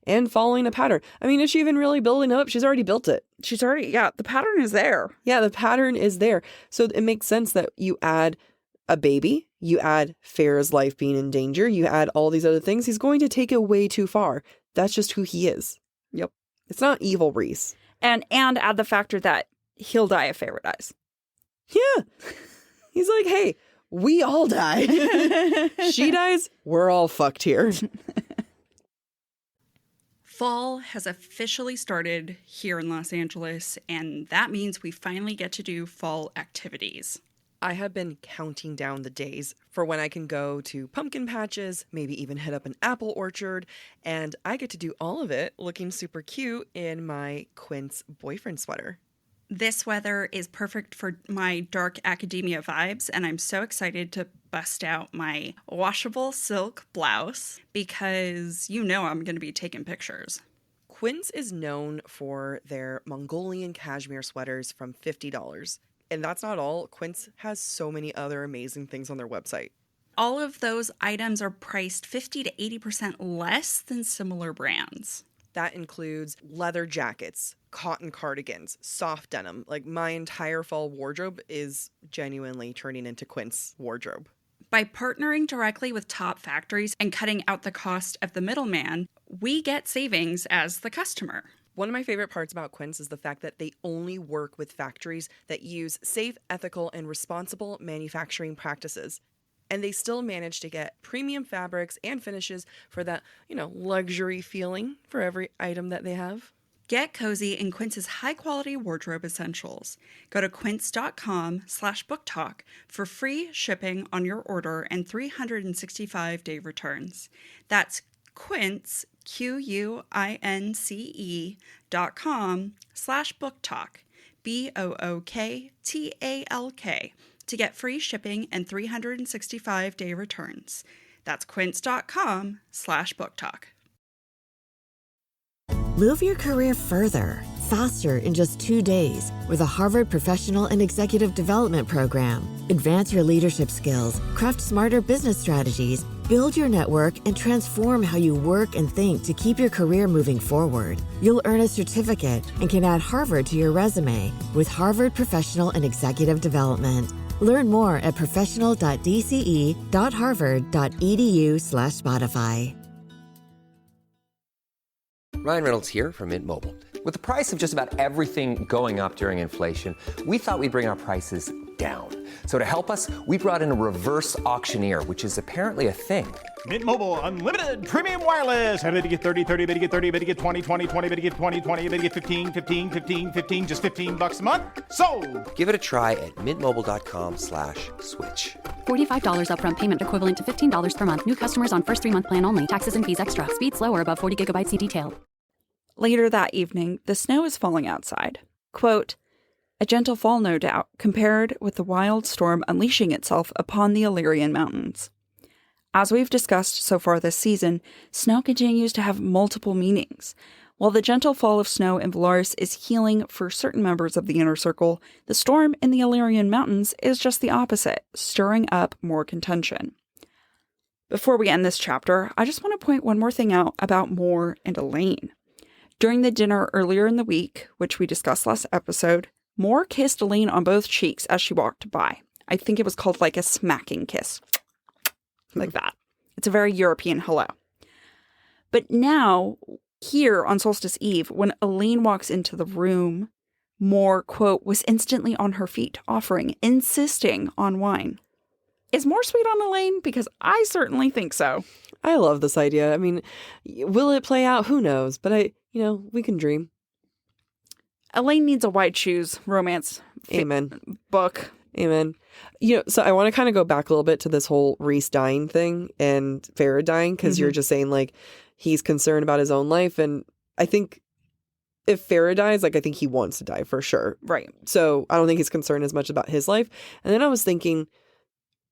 and following a pattern. I mean, is she even really building up? She's already built it. The pattern is there. Yeah, the pattern is there. So it makes sense that you add a baby, you add Feyre's life being in danger, you add all these other things. He's going to take it way too far. That's just who he is. Yep. It's not evil Rhys. And add the factor that he'll die if Feyre dies. Yeah. He's like, hey, we all die. She dies, we're all fucked here. Fall has officially started here in Los Angeles, and that means we finally get to do fall activities. I have been counting down the days for when I can go to pumpkin patches, maybe even hit up an apple orchard, and I get to do all of it looking super cute in my Quince boyfriend sweater. This weather is perfect for my dark academia vibes, and I'm so excited to bust out my washable silk blouse because you know I'm going to be taking pictures. Quince is known for their Mongolian cashmere sweaters from $50. And that's not all. Quince has so many other amazing things on their website. All of those items are priced 50 to 80% less than similar brands. That includes leather jackets, cotton cardigans, soft denim. Like, my entire fall wardrobe is genuinely turning into Quince wardrobe. By partnering directly with top factories and cutting out the cost of the middleman, we get savings as the customer. One of my favorite parts about Quince is the fact that they only work with factories that use safe, ethical, and responsible manufacturing practices. And they still manage to get premium fabrics and finishes for that, luxury feeling for every item that they have. Get cozy in Quince's high-quality wardrobe essentials. Go to quince.com/booktalk for free shipping on your order and 365-day returns. That's Quince, QUINCE.com/booktalk, BOOKTALK, to get free shipping and 365-day returns. That's quince.com/booktalk. Move your career further, faster in just 2 days with a Harvard Professional and Executive Development Program. Advance your leadership skills, craft smarter business strategies, build your network, and transform how you work and think to keep your career moving forward. You'll earn a certificate and can add Harvard to your resume with Harvard Professional and Executive Development. Learn more at professional.dce.harvard.edu/Spotify. Ryan Reynolds here from Mint Mobile. With the price of just about everything going up during inflation, we thought we'd bring our prices down. So to help us, we brought in a reverse auctioneer, which is apparently a thing. Mint Mobile Unlimited Premium Wireless. How to get 30, 30, bit to get 30, bit to get 20, 20, 20, bit to get 20, 20, bit to get 15, 15, 15, 15, just $15 a month? Sold! Give it a try at mintmobile.com/switch. $45 upfront payment equivalent to $15 per month. New customers on first 3-month plan only. Taxes and fees extra. Speed slower above 40 gigabytes. See detail. Later that evening, the snow is falling outside. Quote, a gentle fall, no doubt, compared with the wild storm unleashing itself upon the Illyrian mountains. As we've discussed so far this season, snow continues to have multiple meanings. While the gentle fall of snow in Velaris is healing for certain members of the Inner Circle, the storm in the Illyrian mountains is just the opposite, stirring up more contention. Before we end this chapter, I just want to point one more thing out about Mor and Elaine. During the dinner earlier in the week, which we discussed last episode, Mor kissed Elaine on both cheeks as she walked by. I think it was called like a smacking kiss. Like that. It's a very European hello. But now, here on Solstice Eve, when Elaine walks into the room, Mor, quote, was instantly on her feet, offering, insisting on wine. Is Mor sweet on Elaine? Because I certainly think so. I love this idea. I mean, will it play out? Who knows? But we can dream. Elaine needs a white shoes romance Amen. Book. Amen. So I want to kind of go back a little bit to this whole Rhys dying thing and Feyre dying, because you're just saying, like, he's concerned about his own life. And I think if Feyre dies, like, I think he wants to die for sure. Right. So I don't think he's concerned as much about his life. And then I was thinking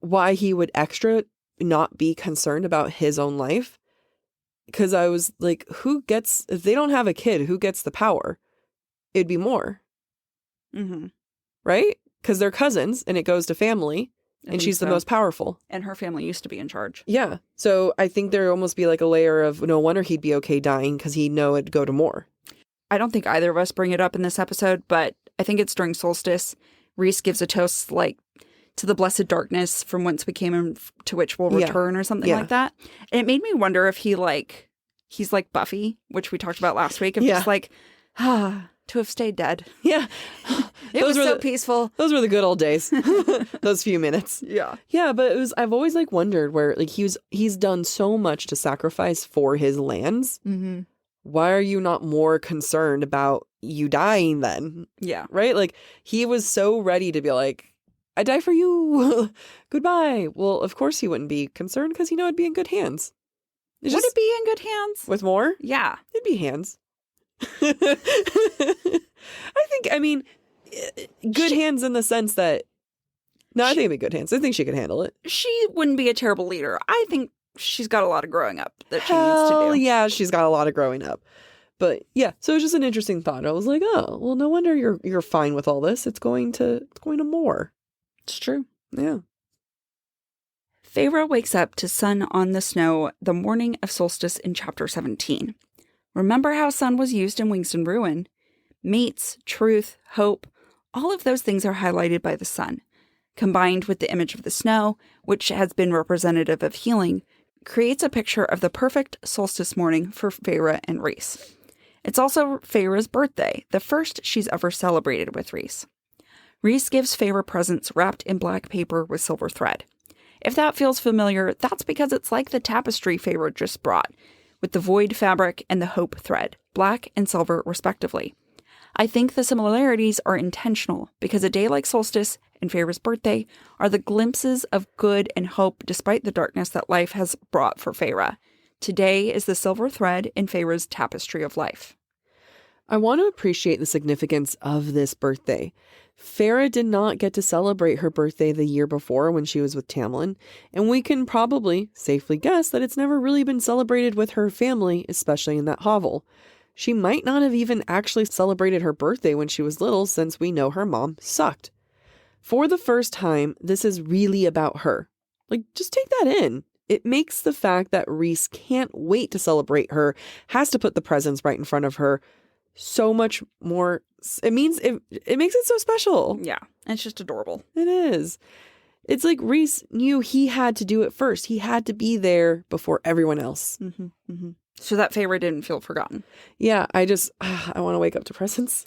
why he would extra not be concerned about his own life. Because I was like, if they don't have a kid, who gets the power? It'd be Mor. Mm-hmm. Right? Because they're cousins and it goes to family and she's the most powerful. And her family used to be in charge. Yeah. So I think there would almost be like a layer of no wonder he'd be okay dying because he'd know it'd go to Mor. I don't think either of us bring it up in this episode, but I think it's during Solstice. Rhys gives a toast like to the blessed darkness from whence we came and to which we'll return or something like that. And it made me wonder if he's like Buffy, which we talked about last week, of just like, to have stayed dead. Yeah. It was so peaceful. Those were the good old days. Those few minutes. Yeah. Yeah, but I've always like wondered where like he's done so much to sacrifice for his lands. Mm-hmm. Why are you not more concerned about you dying then? Yeah. Right? Like he was so ready to be like, I die for you. Goodbye. Well, of course he wouldn't be concerned because it'd be in good hands. Would it be in good hands? With Mor? Yeah. It'd be hands. I mean, good hands in the sense that... No, I think it'd be good hands. I think she could handle it. She wouldn't be a terrible leader. I think she's got a lot of growing up that she needs to do. Yeah, she's got a lot of growing up. But yeah, so it was just an interesting thought. I was like, oh, well, no wonder you're fine with all this. It's going to Mor. It's true. Yeah. Feyre wakes up to sun on the snow the morning of Solstice in chapter 17. Remember how sun was used in Wings and Ruin? Mates, truth, hope, all of those things are highlighted by the sun. Combined with the image of the snow, which has been representative of healing, creates a picture of the perfect solstice morning for Feyre and Rhys. It's also Feyre's birthday, the first she's ever celebrated with Rhys. Rhys gives Feyre presents wrapped in black paper with silver thread. If that feels familiar, that's because it's like the tapestry Feyre just brought, with the void fabric and the hope thread, black and silver respectively. I think the similarities are intentional because a day like Solstice and Feyre's birthday are the glimpses of good and hope despite the darkness that life has brought for Feyre. Today is the silver thread in Feyre's tapestry of life. I want to appreciate the significance of this birthday. Feyre did not get to celebrate her birthday the year before when she was with Tamlin, and we can probably safely guess that it's never really been celebrated with her family, especially in that hovel. She might not have even actually celebrated her birthday when she was little since we know her mom sucked. For the first time, this is really about her. Like, just take that in. It makes the fact that Rhys can't wait to celebrate her, has to put the presents right in front of her, so much more. It means it makes it so special. Yeah, it's just adorable. It is. It's like Rhys knew he had to do it first. He had to be there before everyone else. Mm-hmm, mm-hmm. So that Feyre didn't feel forgotten. Yeah, I want to wake up to presents.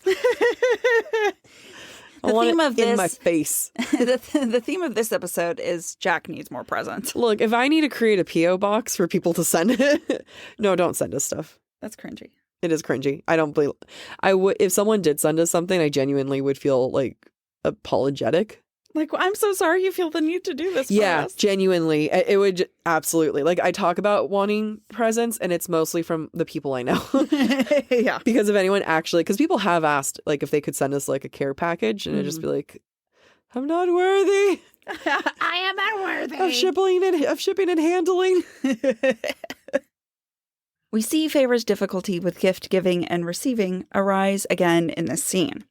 The theme of this in my face. The theme of this episode is Jac needs more presents. Look, if I need to create a P.O. box for people to send it, no, don't send us stuff. That's cringy. It is cringy. I don't believe I would. If someone did send us something, I genuinely would feel like apologetic. Like, I'm so sorry you feel the need to do this for us. Genuinely. It would absolutely. Like, I talk about wanting presents and it's mostly from the people I know. Yeah. Because if anyone actually, because people have asked, like, if they could send us, like, a care package and I'd just be like, I'm not worthy. I am not worthy. Of shipping and handling. We see Feyre's difficulty with gift giving and receiving arise again in this scene.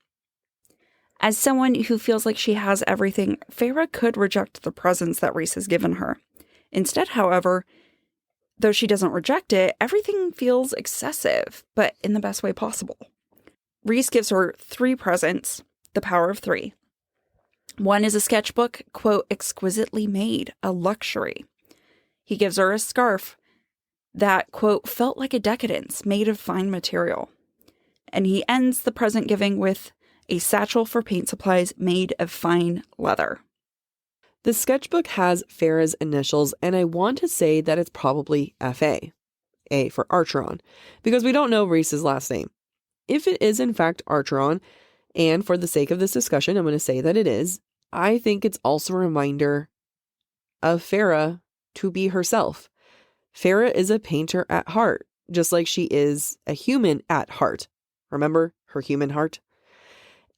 As someone who feels like she has everything, Feyre could reject the presents that Rhys has given her. Instead, however, though she doesn't reject it, everything feels excessive, but in the best way possible. Rhys gives her 3 presents, the power of 3. One is a sketchbook, quote, exquisitely made, a luxury. He gives her a scarf that, quote, felt like a decadence, made of fine material. And he ends the present giving with a satchel for paint supplies made of fine leather. The sketchbook has Feyre's initials, and I want to say that it's probably F.A. A for Archeron, because we don't know Rhys's last name. If it is in fact Archeron, and for the sake of this discussion, I'm going to say that it is, I think it's also a reminder of Feyre to be herself. Feyre is a painter at heart. just like she is a human at heart. Remember her human heart?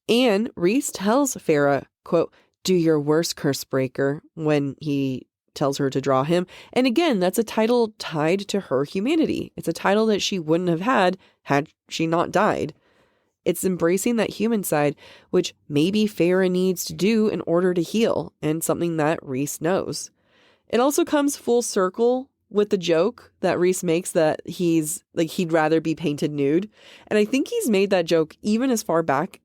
And Rhys tells Feyre, quote, "Do your worst, curse breaker," when he tells her to draw him. And again, that's a title tied to her humanity. It's a title that she wouldn't have had she not died. It's embracing that human side, which maybe Feyre needs to do in order to heal, and something that Rhys knows. It also comes full circle with the joke that Rhys makes that he'd rather be painted nude. And I think he's made that joke even as far back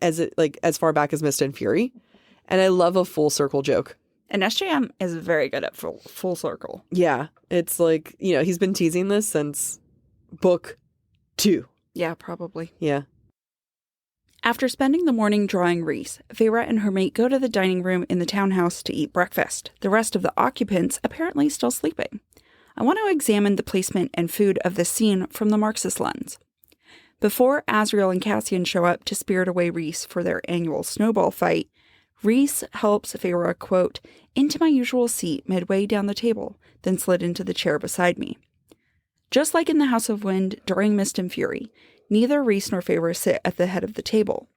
as Mist and Fury. And I love a full circle joke. And SJM is very good at full circle. Yeah. It's like, he's been teasing this since book 2. Yeah, probably. Yeah. After spending the morning drawing Rhys, Feyre and her mate go to the dining room in the townhouse to eat breakfast, the rest of the occupants apparently still sleeping. I want to examine the placement and food of this scene from the Marxist lens. Before Azriel and Cassian show up to spirit away Rhys for their annual snowball fight, Rhys helps Feyre, quote, "into my usual seat midway down the table, then slid into the chair beside me." Just like in the House of Wind during Mist and Fury, neither Rhys nor Feyre sit at the head of the table.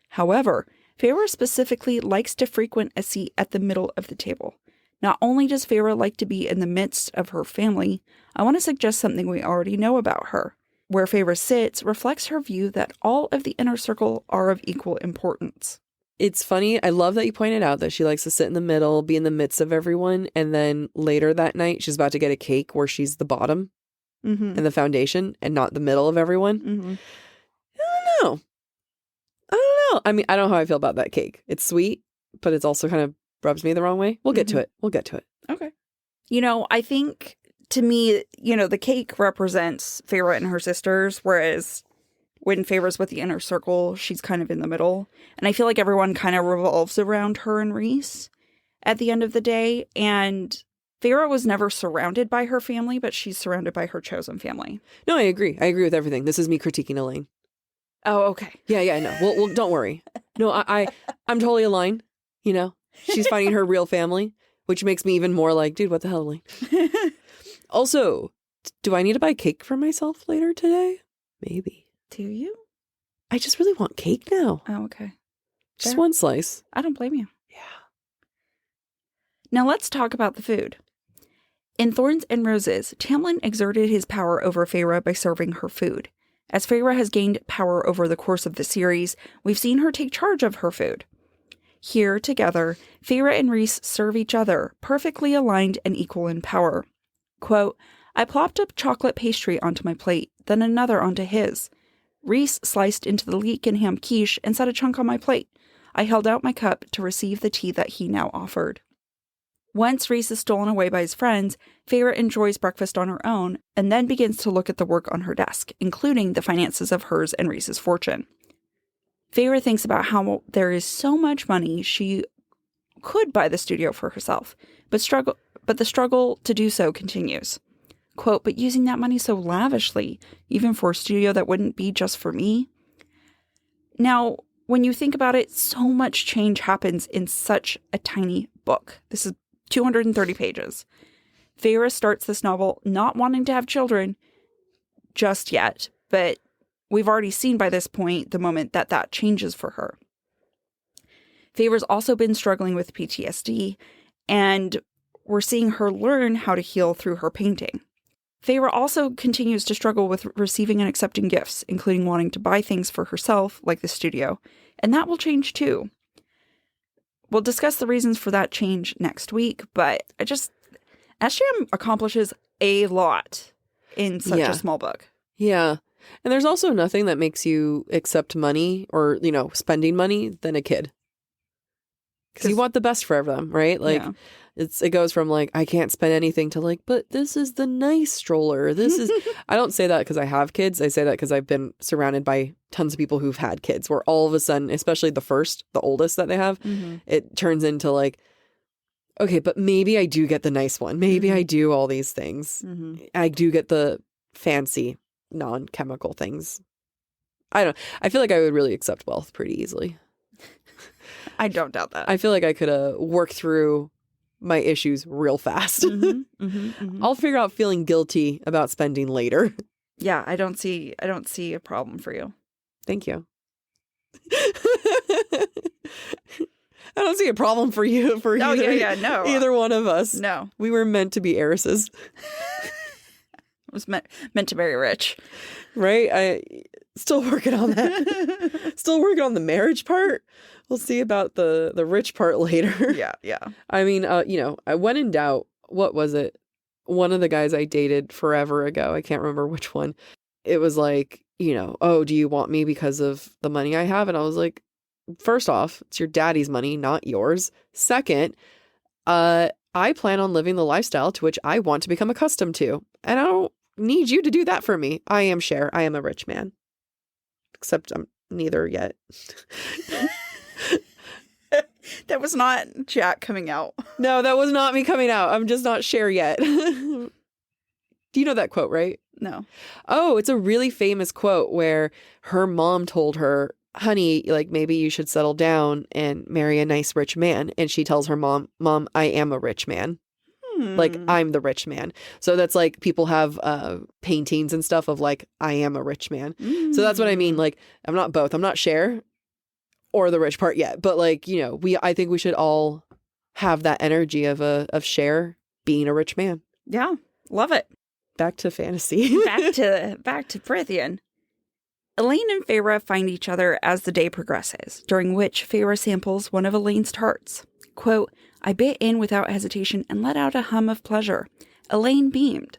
However, Feyre specifically likes to frequent a seat at the middle of the table. Not only does Feyre like to be in the midst of her family, I want to suggest something we already know about her. Where Feyre sits reflects her view that all of the inner circle are of equal importance. It's funny. I love that you pointed out that she likes to sit in the middle, be in the midst of everyone. And then later that night, she's about to get a cake where she's the bottom and the foundation and not the middle of everyone. Mm-hmm. I don't know. I mean, I don't know how I feel about that cake. It's sweet, but it's also kind of rubs me the wrong way. We'll get to it. Okay. I think to me, the cake represents Feyre and her sisters, whereas when Feyre's with the inner circle, she's kind of in the middle. And I feel like everyone kind of revolves around her and Rhys at the end of the day. And Feyre was never surrounded by her family, but she's surrounded by her chosen family. No, I agree. I agree with everything. This is me critiquing Elaine. Oh, okay. Yeah, no. Well, don't worry. No, I'm totally aligned. She's finding her real family, which makes me even more like, dude, what the hell, Elaine? Also, do I need to buy cake for myself later today? Maybe. Do you? I just really want cake now. Oh, okay. Just Fair. one slice. I don't blame you. Yeah. Now let's talk about the food. In Thorns and Roses, Tamlin exerted his power over Feyre by serving her food. As Feyre has gained power over the course of the series, we've seen her take charge of her food. Here, together, Feyre and Rhys serve each other, perfectly aligned and equal in power. Quote, "I plopped up chocolate pastry onto my plate, then another onto his. Rhys sliced into the leek and ham quiche and set a chunk on my plate. I held out my cup to receive the tea that he now offered." Once Rhys is stolen away by his friends, Feyre enjoys breakfast on her own and then begins to look at the work on her desk, including the finances of hers and Rhys's fortune. Feyre thinks about how there is so much money she could buy the studio for herself, but the struggle to do so continues. Quote, "But using that money so lavishly, even for a studio that wouldn't be just for me." Now, when you think about it, so much change happens in such a tiny book. This is 230 pages. Feyre starts this novel not wanting to have children just yet, but we've already seen by this point the moment that changes for her. Feyre's also been struggling with PTSD, and we're seeing her learn how to heal through her painting. Feyre also continues to struggle with receiving and accepting gifts, including wanting to buy things for herself, like the studio, and that will change too. We'll discuss the reasons for that change next week, but SJM accomplishes a lot in such a small book. Yeah. And there's also nothing that makes you accept money or, spending money than a kid. Because you want the best for them, right? Like, it goes from like, I can't spend anything to like, but this is the nice stroller. This is, I don't say that because I have kids. I say that because I've been surrounded by tons of people who've had kids where all of a sudden, especially the oldest that they have, it turns into like, okay, but maybe I do get the nice one. Maybe I do all these things. I do get the fancy non-chemical things. I feel like I would really accept wealth pretty easily. I don't doubt that. I feel like I could work through my issues real fast. I'll figure out feeling guilty about spending later. Yeah, I don't see a problem for you. Thank you. I don't see a problem for you for Oh, either, no. either one of us. No. We were meant to be heiresses. It was meant to marry rich. Right? I still working on that. Still working on the marriage part. We'll see about the rich part later. Yeah. I mean, when in doubt, what was it? One of the guys I dated forever ago, I can't remember which one. It was like, oh, do you want me because of the money I have? And I was like, first off, it's your daddy's money, not yours. Second, I plan on living the lifestyle to which I want to become accustomed to. And I don't need you to do that for me. I am Cher. I am a rich man. Except I'm neither yet. That was not Jack coming out. No, that was not me coming out. I'm just not Cher yet. Do you know that quote, right? No. Oh, it's a really famous quote where her mom told her, honey, like maybe you should settle down and marry a nice rich man. And she tells her mom, I am a rich man. Like, I'm the rich man. So that's like people have paintings and stuff of like, I am a rich man. So that's what I mean. Like, I'm not both. I'm not Cher or the rich part yet. But like, I think we should all have that energy of Cher being a rich man. Yeah. Love it. Back to fantasy. back to Prythian. Elaine and Feyre find each other as the day progresses, during which Feyre samples one of Elaine's tarts. Quote, I bit in without hesitation and let out a hum of pleasure. Elaine beamed.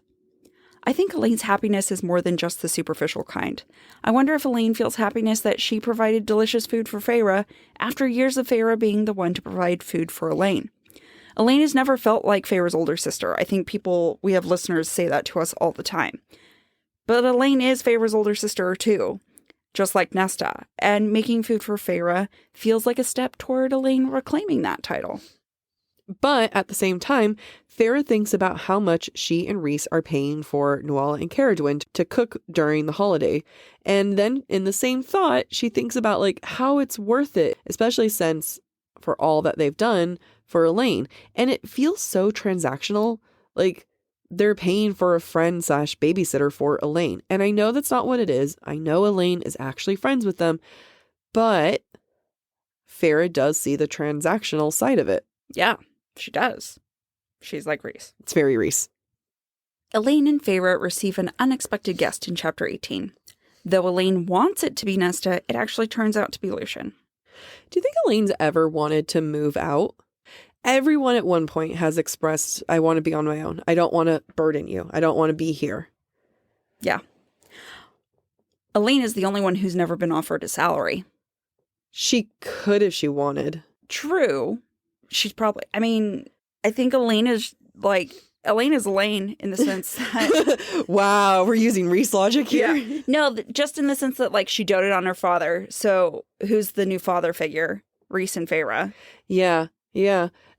I think Elaine's happiness is more than just the superficial kind. I wonder if Elaine feels happiness that she provided delicious food for Feyre after years of Feyre being the one to provide food for Elaine. Elaine has never felt like Feyre's older sister. I think we have listeners say that to us all the time. But Elaine is Feyre's older sister too, just like Nesta, and making food for Feyre feels like a step toward Elaine reclaiming that title. But at the same time, Feyre thinks about how much she and Rhys are paying for Nuala and Caradwyn to cook during the holiday. And then in the same thought, she thinks about like how it's worth it, especially since for all that they've done for Elaine. And it feels so transactional. Like they're paying for a friend / babysitter for Elaine. And I know that's not what it is. I know Elaine is actually friends with them, but Feyre does see the transactional side of it. Yeah, she does. She's like Rhys. It's very Rhys. Elaine and Feyre receive an unexpected guest in Chapter 18. Though Elaine wants it to be Nesta, it actually turns out to be Lucien. Do you think Elaine's ever wanted to move out? Everyone at one point has expressed, I want to be on my own. I don't want to burden you. I don't want to be here. Yeah. Elaine is the only one who's never been offered a salary. She could if she wanted. True. She's probably, I think Elaine is Elaine in the sense that... Wow, we're using Rhys logic here? Yeah. No, just in the sense that, like, she doted on her father. So who's the new father figure? Rhys and Feyre. Yeah.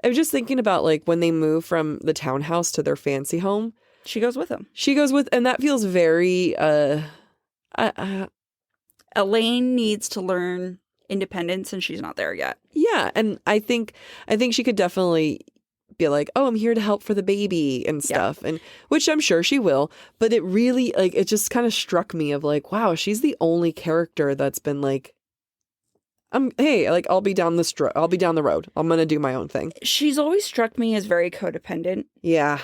I was just thinking about, like, when they move from the townhouse to their fancy home. She goes with him. And that feels very, Elaine needs to learn independence, and she's not there yet. Yeah, and I think she could definitely be like, oh, I'm here to help for the baby and stuff, and which I'm sure she will. But it really, like, it just kind of struck me of like, wow, she's the only character that's been like, hey, like, I'll be down the road. I'm gonna do my own thing. She's always struck me as very codependent. Yeah.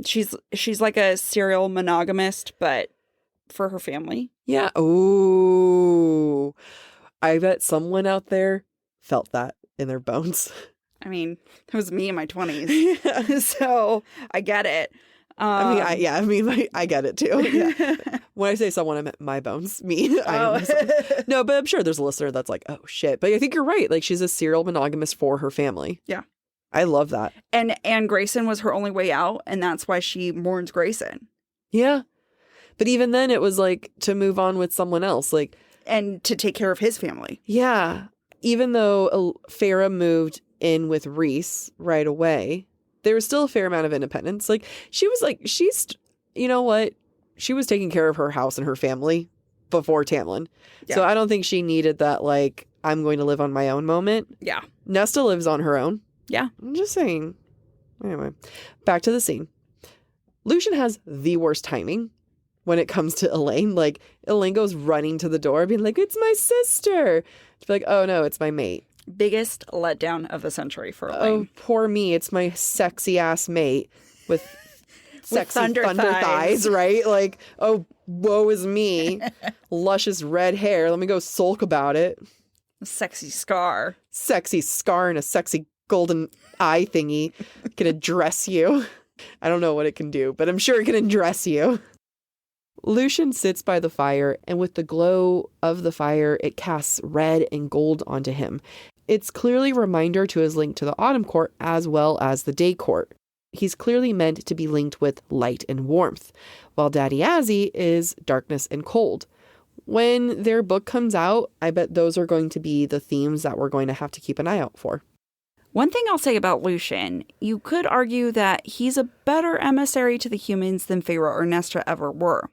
She's like a serial monogamist, but for her family. Yeah. Ooh. I bet someone out there felt that in their bones. It was me in my 20s. Yeah. So I get it. I get it too. Yeah. When I say someone, I meant my bones. Me. No, but I'm sure there's a listener that's like, oh shit. But I think you're right. Like, she's a serial monogamist for her family. Yeah. I love that. And Grayson was her only way out, and that's why she mourns Grayson. Yeah. But even then, it was like to move on with someone else. Like, and to take care of his family. Yeah. Even though Feyre moved in with Rhys right away, there was still a fair amount of independence. Like, you know what? She was taking care of her house and her family before Tamlin. Yeah. So I don't think she needed that, like, I'm going to live on my own moment. Yeah. Nesta lives on her own. Yeah. I'm just saying. Anyway, back to the scene. Lucien has the worst timing. when it comes to Elaine. Like, Elaine goes running to the door, being like, it's my sister. She's like, oh no, it's my mate. Biggest letdown of the century for Elaine. Oh, poor me. It's my sexy ass mate with sexy thunder thighs, right? Like, oh, woe is me. Luscious red hair. Let me go sulk about it. A sexy scar. Sexy scar and a sexy golden eye thingy can address you. I don't know what it can do, but I'm sure it can address you. Lucien sits by the fire, and with the glow of the fire, it casts red and gold onto him. It's clearly a reminder to his link to the Autumn Court as well as the Day Court. He's clearly meant to be linked with light and warmth, while Daddy Azzy is darkness and cold. When their book comes out, I bet those are going to be the themes that we're going to have to keep an eye out for. One thing I'll say about Lucien, you could argue that he's a better emissary to the humans than Feyre or Nesta ever were.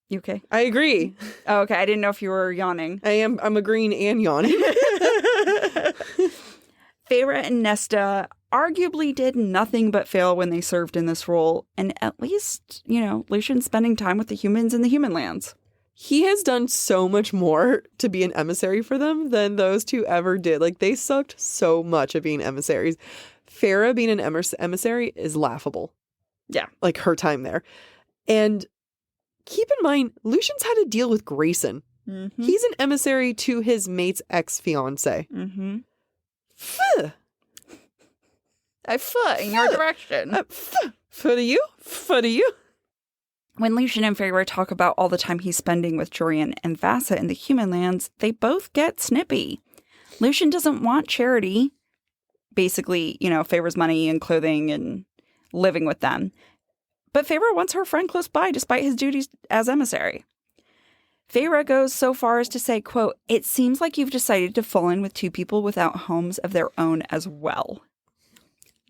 You okay? I agree. Oh, okay. I didn't know if you were yawning. I'm agreeing and yawning. Feyre and Nesta arguably did nothing but fail when they served in this role. And at least, Lucien's spending time with the humans in the human lands. He has done so much more to be an emissary for them than those two ever did. Like, they sucked so much at being emissaries. Feyre being an emissary is laughable. Yeah. Like, her time there. And keep in mind, Lucien's had to deal with Grayson. Mm-hmm. He's an emissary to his mate's ex-fiance. Mm-hmm. Phew. I foot in your direction. Foot to you? Foot to you? When Lucien and Feyre talk about all the time he's spending with Jorian and Vassa in the human lands, they both get snippy. Lucien doesn't want charity, basically, Feyre's money and clothing and living with them. But Feyre wants her friend close by despite his duties as emissary. Feyre goes so far as to say, quote, "It seems like you've decided to fall in with two people without homes of their own as well."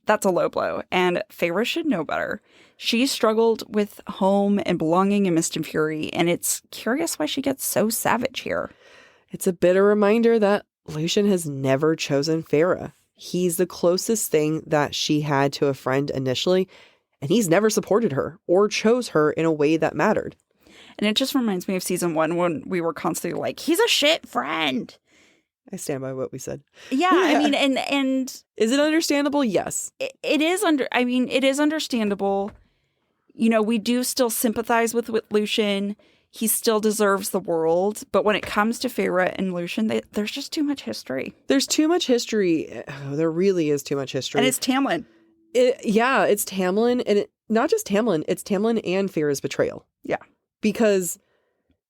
That's a low blow, and Feyre should know better. She struggled with home and belonging in Mist and Fury, and it's curious why she gets so savage here. It's a bitter reminder that Lucien has never chosen Feyre. He's the closest thing that she had to a friend initially, and he's never supported her or chose her in a way that mattered. And it just reminds me of season 1 when we were constantly like, he's a shit friend. I stand by what we said. Yeah, I mean, and is it understandable? Yes. It is understandable. We do still sympathize with Lucien. He still deserves the world. But when it comes to Feyre and Lucien, there's just too much history. There's too much history. Oh, there really is too much history. And it's Tamlin. It's Tamlin. And not just Tamlin, it's Tamlin and Feyre's betrayal. Yeah. Because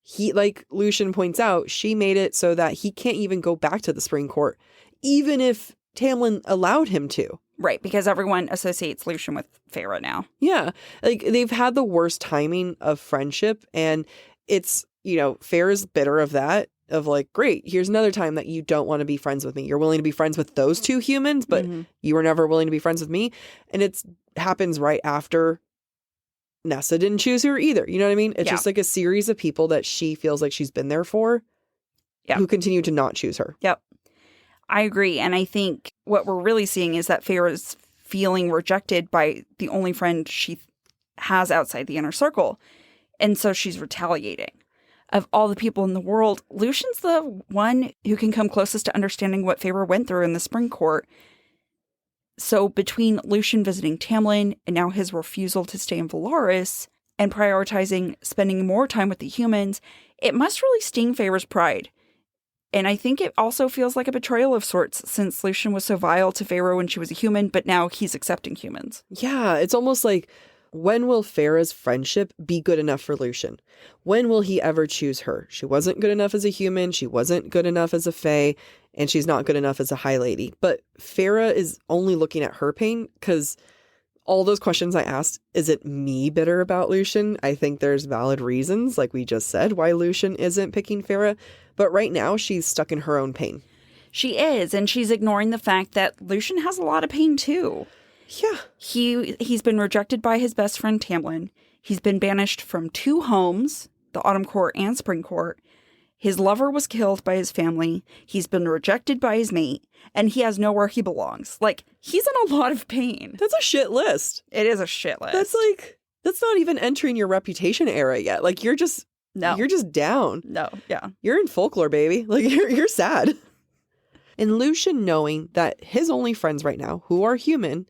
he, like Lucien points out, she made it so that he can't even go back to the Spring Court, even if Tamlin allowed him to. Right, because everyone associates Lucien with Feyre now. Yeah, like they've had the worst timing of friendship, and it's, Feyre's bitter of that, of like, great, here's another time that you don't want to be friends with me. You're willing to be friends with those two humans, but you were never willing to be friends with me. And it happens right after Nesta didn't choose her either. You know what I mean? It's just like a series of people that she feels like she's been there for who continue to not choose her. Yep. I agree. And I think what we're really seeing is that Feyre's feeling rejected by the only friend she has outside the inner circle. And so she's retaliating. Of all the people in the world, Lucien's the one who can come closest to understanding what Feyre went through in the Spring Court. So between Lucien visiting Tamlin and now his refusal to stay in Velaris and prioritizing spending more time with the humans, it must really sting Feyre's pride. And I think it also feels like a betrayal of sorts, since Lucien was so vile to Feyre when she was a human, but now he's accepting humans. Yeah, it's almost like, when will Feyre's friendship be good enough for Lucien? When will he ever choose her? She wasn't good enough as a human, she wasn't good enough as a fae, and she's not good enough as a high lady. But Feyre is only looking at her pain, because all those questions I asked, is it me bitter about Lucien? I think there's valid reasons, like we just said, why Lucien isn't picking Feyre. But right now, she's stuck in her own pain. She is, and she's ignoring the fact that Lucien has a lot of pain too. Yeah. He's been rejected by his best friend Tamlin. He's been banished from 2 homes, the Autumn Court and Spring Court. His lover was killed by his family. He's been rejected by his mate, and he has nowhere he belongs. Like, he's in a lot of pain. That's a shit list. It is a shit list. That's like, That's not even entering your reputation era yet. Like, you're just down. No, yeah. You're in folklore, baby. Like, you're sad. And Lucien, knowing that his only friends right now, who are human,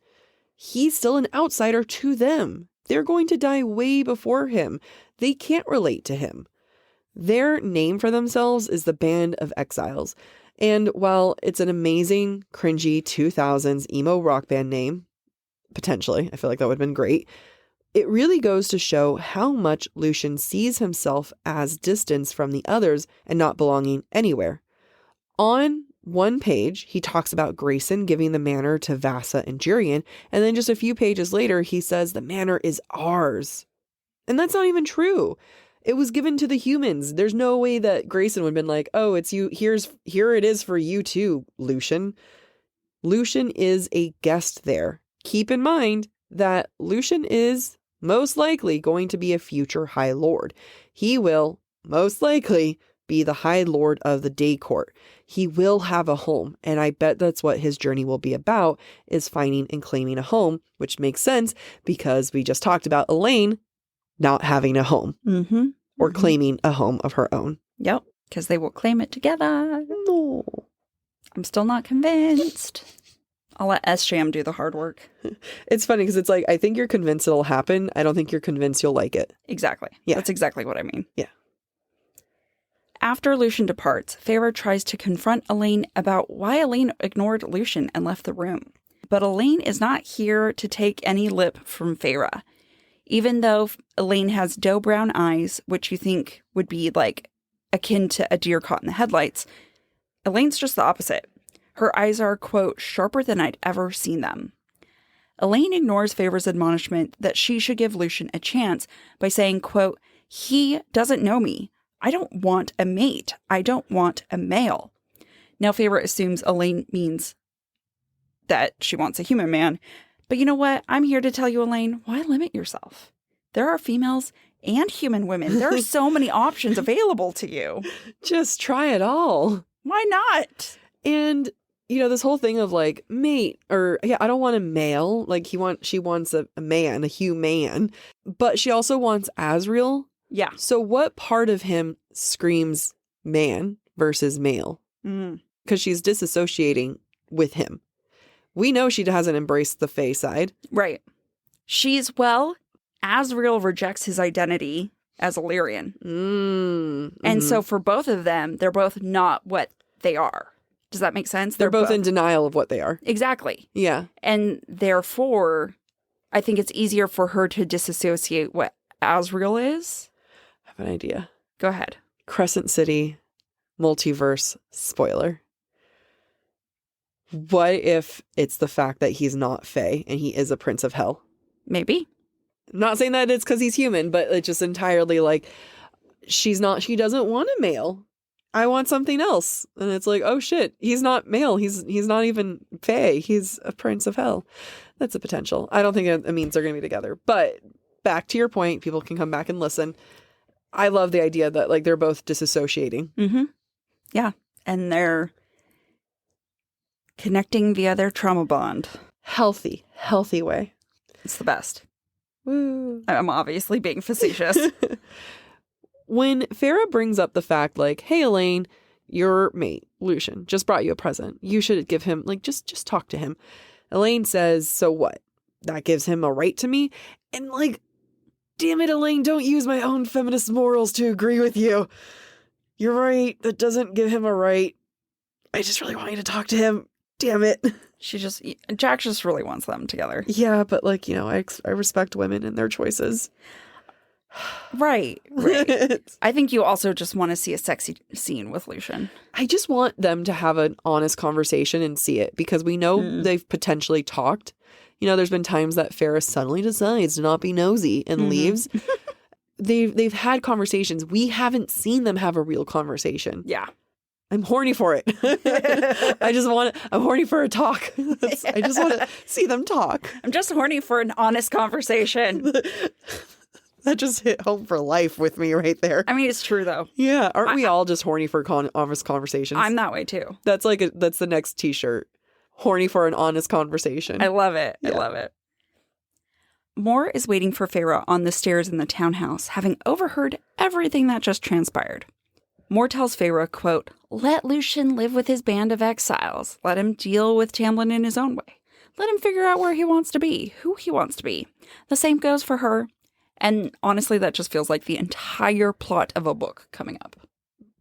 he's still an outsider to them. They're going to die way before him. They can't relate to him. Their name for themselves is the Band of Exiles. And while it's an amazing, cringy 2000s emo rock band name, potentially, I feel like that would have been great, it really goes to show how much Lucien sees himself as distance from the others and not belonging anywhere. On one page, he talks about Grayson giving the manor to Vassa and Jurian, and then just a few pages later, he says the manor is ours. And that's not even true. It was given to the humans. There's no way that Grayson would have been like, oh, it's you. Here it is for you too, Lucien. Lucien is a guest there. Keep in mind that Lucien is most likely going to be a future High Lord. He will most likely be the High Lord of the Day Court. He will have a home, and I bet that's what his journey will be about, is finding and claiming a home, which makes sense because we just talked about Elaine not having a home or claiming a home of her own. Yep, because they will claim it together. No. I'm still not convinced. I'll let SJM do the hard work. It's funny because it's like, I think you're convinced it'll happen. I don't think you're convinced you'll like it. Exactly. Yeah. That's exactly what I mean. Yeah. After Lucien departs, Feyre tries to confront Elaine about why Elaine ignored Lucien and left the room. But Elaine is not here to take any lip from Feyre. Even though Elaine has doe brown eyes, which you think would be like akin to a deer caught in the headlights, Elaine's just the opposite. Her eyes are, quote, sharper than I'd ever seen them. Elaine ignores Feyre's admonishment that she should give Lucien a chance by saying, quote, he doesn't know me. I don't want a mate. I don't want a male. Now Feyre assumes Elaine means that she wants a human man. But you know what? I'm here to tell you, Elaine, why limit yourself? There are females and human women. There are so many options available to you. Just try it all. Why not? And, you know, this whole thing of like mate or, yeah, I don't want a male. Like she wants a man, a human, but she also wants Asriel. Yeah. So what part of him screams man versus male? Because she's disassociating with him. We know she hasn't embraced the Fae side. Right. Asriel rejects his identity as Illyrian. And so for both of them, they're both not what they are. Does that make sense? They're both in denial of what they are. Exactly. Yeah. And therefore, I think it's easier for her to disassociate what Asriel is. I have an idea. Go ahead. Crescent City, multiverse, spoiler. What if it's the fact that he's not Fae and he is a prince of hell? Maybe. I'm not saying that it's because he's human, but it's just entirely like, she doesn't want a male. I want something else. And it's like, oh shit, he's not male. He's not even Fae. He's a prince of hell. That's a potential. I don't think it means they're going to be together. But back to your point, people can come back and listen. I love the idea that like they're both disassociating. Mm-hmm. Yeah. And they're connecting via their trauma bond. Healthy way. It's the best. Woo. I'm obviously being facetious. When Feyre brings up the fact like, hey, Elaine, your mate, Lucien, just brought you a present. You should give him, like, just talk to him. Elaine says, so what? That gives him a right to me? And like, damn it, Elaine, don't use my own feminist morals to agree with you. You're right. That doesn't give him a right. I just really want you to talk to him. Damn it. Jac just really wants them together. Yeah, but like, you know, I respect women and their choices. Right. I think you also just want to see a sexy scene with Lucien. I just want them to have an honest conversation and see it because we know they've potentially talked. You know, there's been times that Feyre suddenly decides to not be nosy and leaves. They've had conversations. We haven't seen them have a real conversation. Yeah. I'm horny for it. I'm horny for a talk. I just want to see them talk. I'm just horny for an honest conversation. That just hit home for life with me right there. I mean, it's true though. Yeah. Aren't we all just horny for honest conversations? I'm that way too. That's that's the next t-shirt. Horny for an honest conversation. I love it. Yeah. I love it. Moore is waiting for Feyre on the stairs in the townhouse, having overheard everything that just transpired. Moore tells Feyre, quote, "Let Lucien live with his band of exiles. Let him deal with Tamlin in his own way. Let him figure out where he wants to be, who he wants to be. The same goes for her." And honestly, that just feels like the entire plot of a book coming up.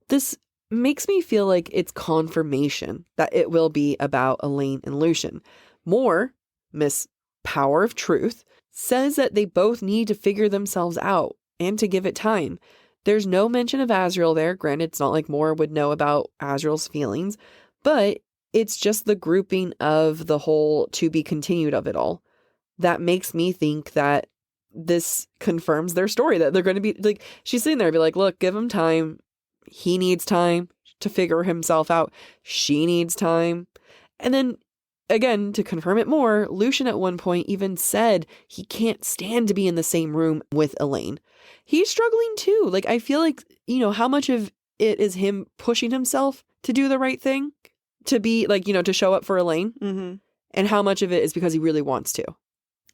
This makes me feel like it's confirmation that it will be about Elain and Lucien. Moore, Miss Power of Truth, says that they both need to figure themselves out and to give it time. There's no mention of Azriel there. Granted, it's not like Moore would know about Azriel's feelings, but it's just the grouping of the whole to be continued of it all. That makes me think that this confirms their story, that they're going to be like, she's sitting there and be like, look, give him time. He needs time to figure himself out. She needs time. And then again, to confirm it more, Lucien at one point even said he can't stand to be in the same room with Elain. He's struggling too. Like, I feel like, how much of it is him pushing himself to do the right thing, to be like, to show up for Elain, and how much of it is because he really wants to.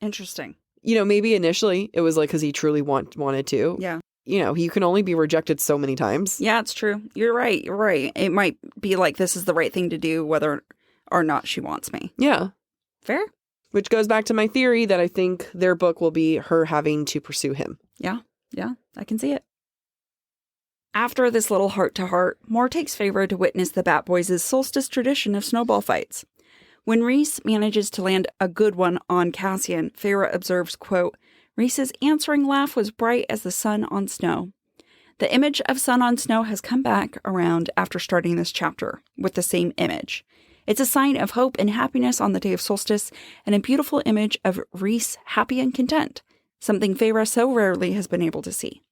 Interesting. Maybe initially it was like because he truly wanted to. Yeah. You can only be rejected so many times. Yeah, it's true. You're right. It might be like this is the right thing to do, whether or not she wants me. Yeah. Fair. Which goes back to my theory that I think their book will be her having to pursue him. Yeah, I can see it. After this little heart-to-heart, Moore takes Feyre to witness the Bat Boys' Solstice tradition of snowball fights. When Rhys manages to land a good one on Cassian, Feyre observes, quote, "Rhys's answering laugh was bright as the sun on snow." The image of sun on snow has come back around after starting this chapter with the same image. It's a sign of hope and happiness on the day of solstice, and a beautiful image of Rhys happy and content, something Feyre so rarely has been able to see.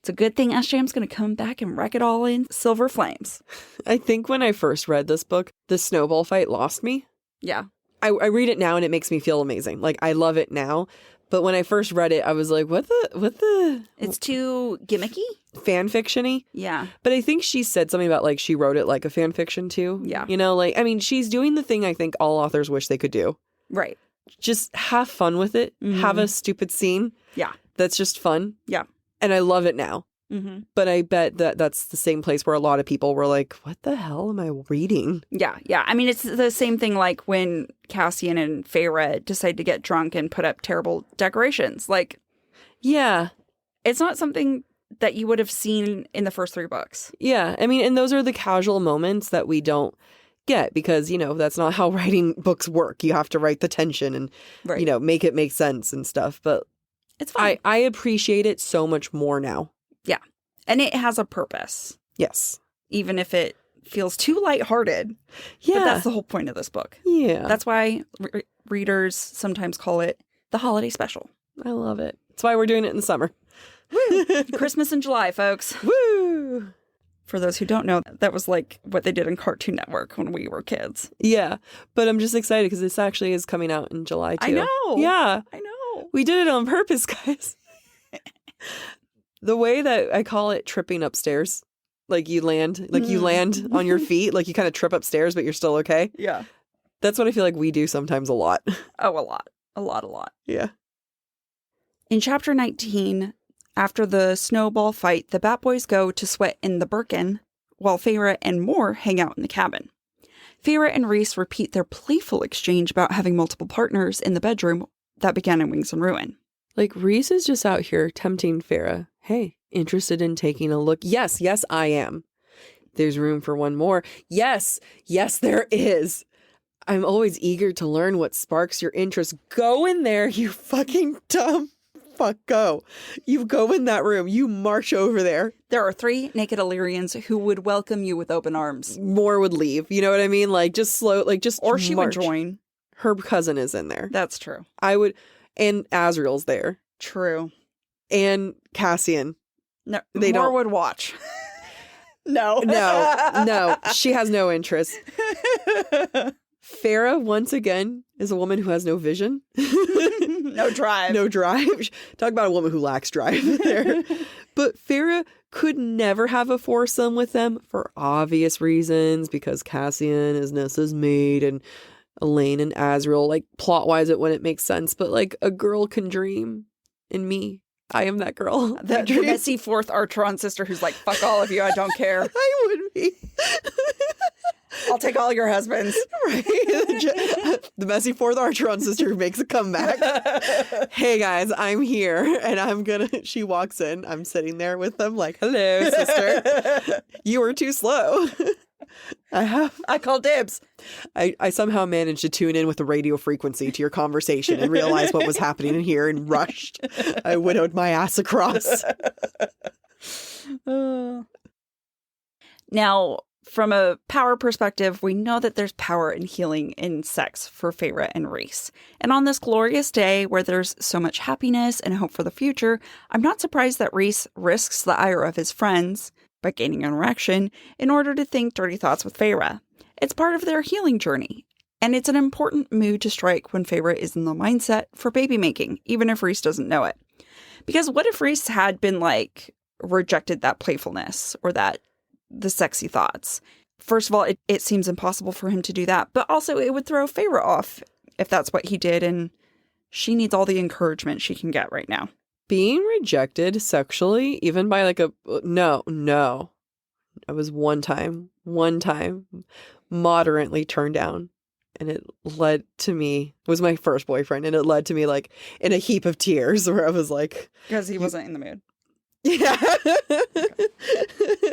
It's a good thing SJM's going to come back and wreck it all in silver flames. I think when I first read this book, the snowball fight lost me. Yeah. I read it now and it makes me feel amazing. Like, I love it now. But when I first read it, I was like, what the? It's too gimmicky? Fan fiction-y? Yeah. But I think she said something about, like, she wrote it like a fan fiction, too. Yeah. She's doing the thing I think all authors wish they could do. Right. Just have fun with it. Mm-hmm. Have a stupid scene. Yeah. That's just fun. Yeah. And I love it now. Mm-hmm. But I bet that's the same place where a lot of people were like, what the hell am I reading? Yeah. I mean, it's the same thing like when Cassian and Feyre decide to get drunk and put up terrible decorations. Like, yeah, it's not something that you would have seen in the first 3 books. Yeah. I mean, and those are the casual moments that we don't get because, that's not how writing books work. You have to write the tension and, make it make sense and stuff. But it's fine. I appreciate it so much more now. Yeah. And it has a purpose. Yes. Even if it feels too lighthearted. Yeah. But that's the whole point of this book. Yeah. That's why readers sometimes call it the holiday special. I love it. That's why we're doing it in the summer. Woo! Christmas in July, folks. Woo! For those who don't know, that was like what they did on Cartoon Network when we were kids. Yeah. But I'm just excited because this actually is coming out in July, too. I know. Yeah. I know. We did it on purpose, guys. The way that I call it tripping upstairs, like you land on your feet, like you kind of trip upstairs, but you're still okay. Yeah. That's what I feel like we do sometimes a lot. Oh, a lot. Yeah. In chapter 19, after the snowball fight, the Bat Boys go to sweat in the Birkin, while Feyre and Moore hang out in the cabin. Feyre and Rhys repeat their playful exchange about having multiple partners in the bedroom that began in Wings and Ruin. Like, Rhys is just out here tempting Feyre. Hey, interested in taking a look? Yes, I am. There's room for one more. Yes, there is. I'm always eager to learn what sparks your interest. Go in there, you fucking dumb fuck. Go. You go in that room. You march over there. There are 3 naked Illyrians who would welcome you with open arms. More would leave. You know what I mean? Like, just slow, like, just Or she march. would join. Her cousin is in there. That's true. I would, and Azriel's there. True. And Cassian. No, they Moore don't would watch. No. No. She has no interest. Feyre, once again, is a woman who has no vision. No drive. No drive. Talk about a woman who lacks drive there. But Feyre could never have a foursome with them for obvious reasons, because Cassian is Nessa's maid and Elaine and Azriel, like plot-wise it wouldn't make sense, but like a girl can dream. In me, I am that girl. The messy fourth Archeron sister who's like, fuck all of you, I don't care. I would be. I'll take all your husbands. Right? The messy fourth Archeron sister who makes a comeback. Hey guys, I'm here and she walks in. I'm sitting there with them like, hello, sister. You were too slow. I called dibs. I somehow managed to tune in with the radio frequency to your conversation and realize what was happening in here and rushed. I widowed my ass across. Now, from a power perspective, we know that there's power in healing in sex for Feyre and Rhys. And on this glorious day where there's so much happiness and hope for the future, I'm not surprised that Rhys risks the ire of his friends by gaining an erection in order to think dirty thoughts with Feyre. It's part of their healing journey, and it's an important mood to strike when Feyre is in the mindset for baby making, even if Rhys doesn't know it. Because what if Rhys had been like, rejected that playfulness or the sexy thoughts? First of all, it seems impossible for him to do that, but also it would throw Feyre off if that's what he did, and she needs all the encouragement she can get right now. Being rejected sexually, even by like no. I was one time, moderately turned down. And it led to me, it was my first boyfriend, and it led to me like in a heap of tears where I was like. Because he wasn't in the mood. Yeah.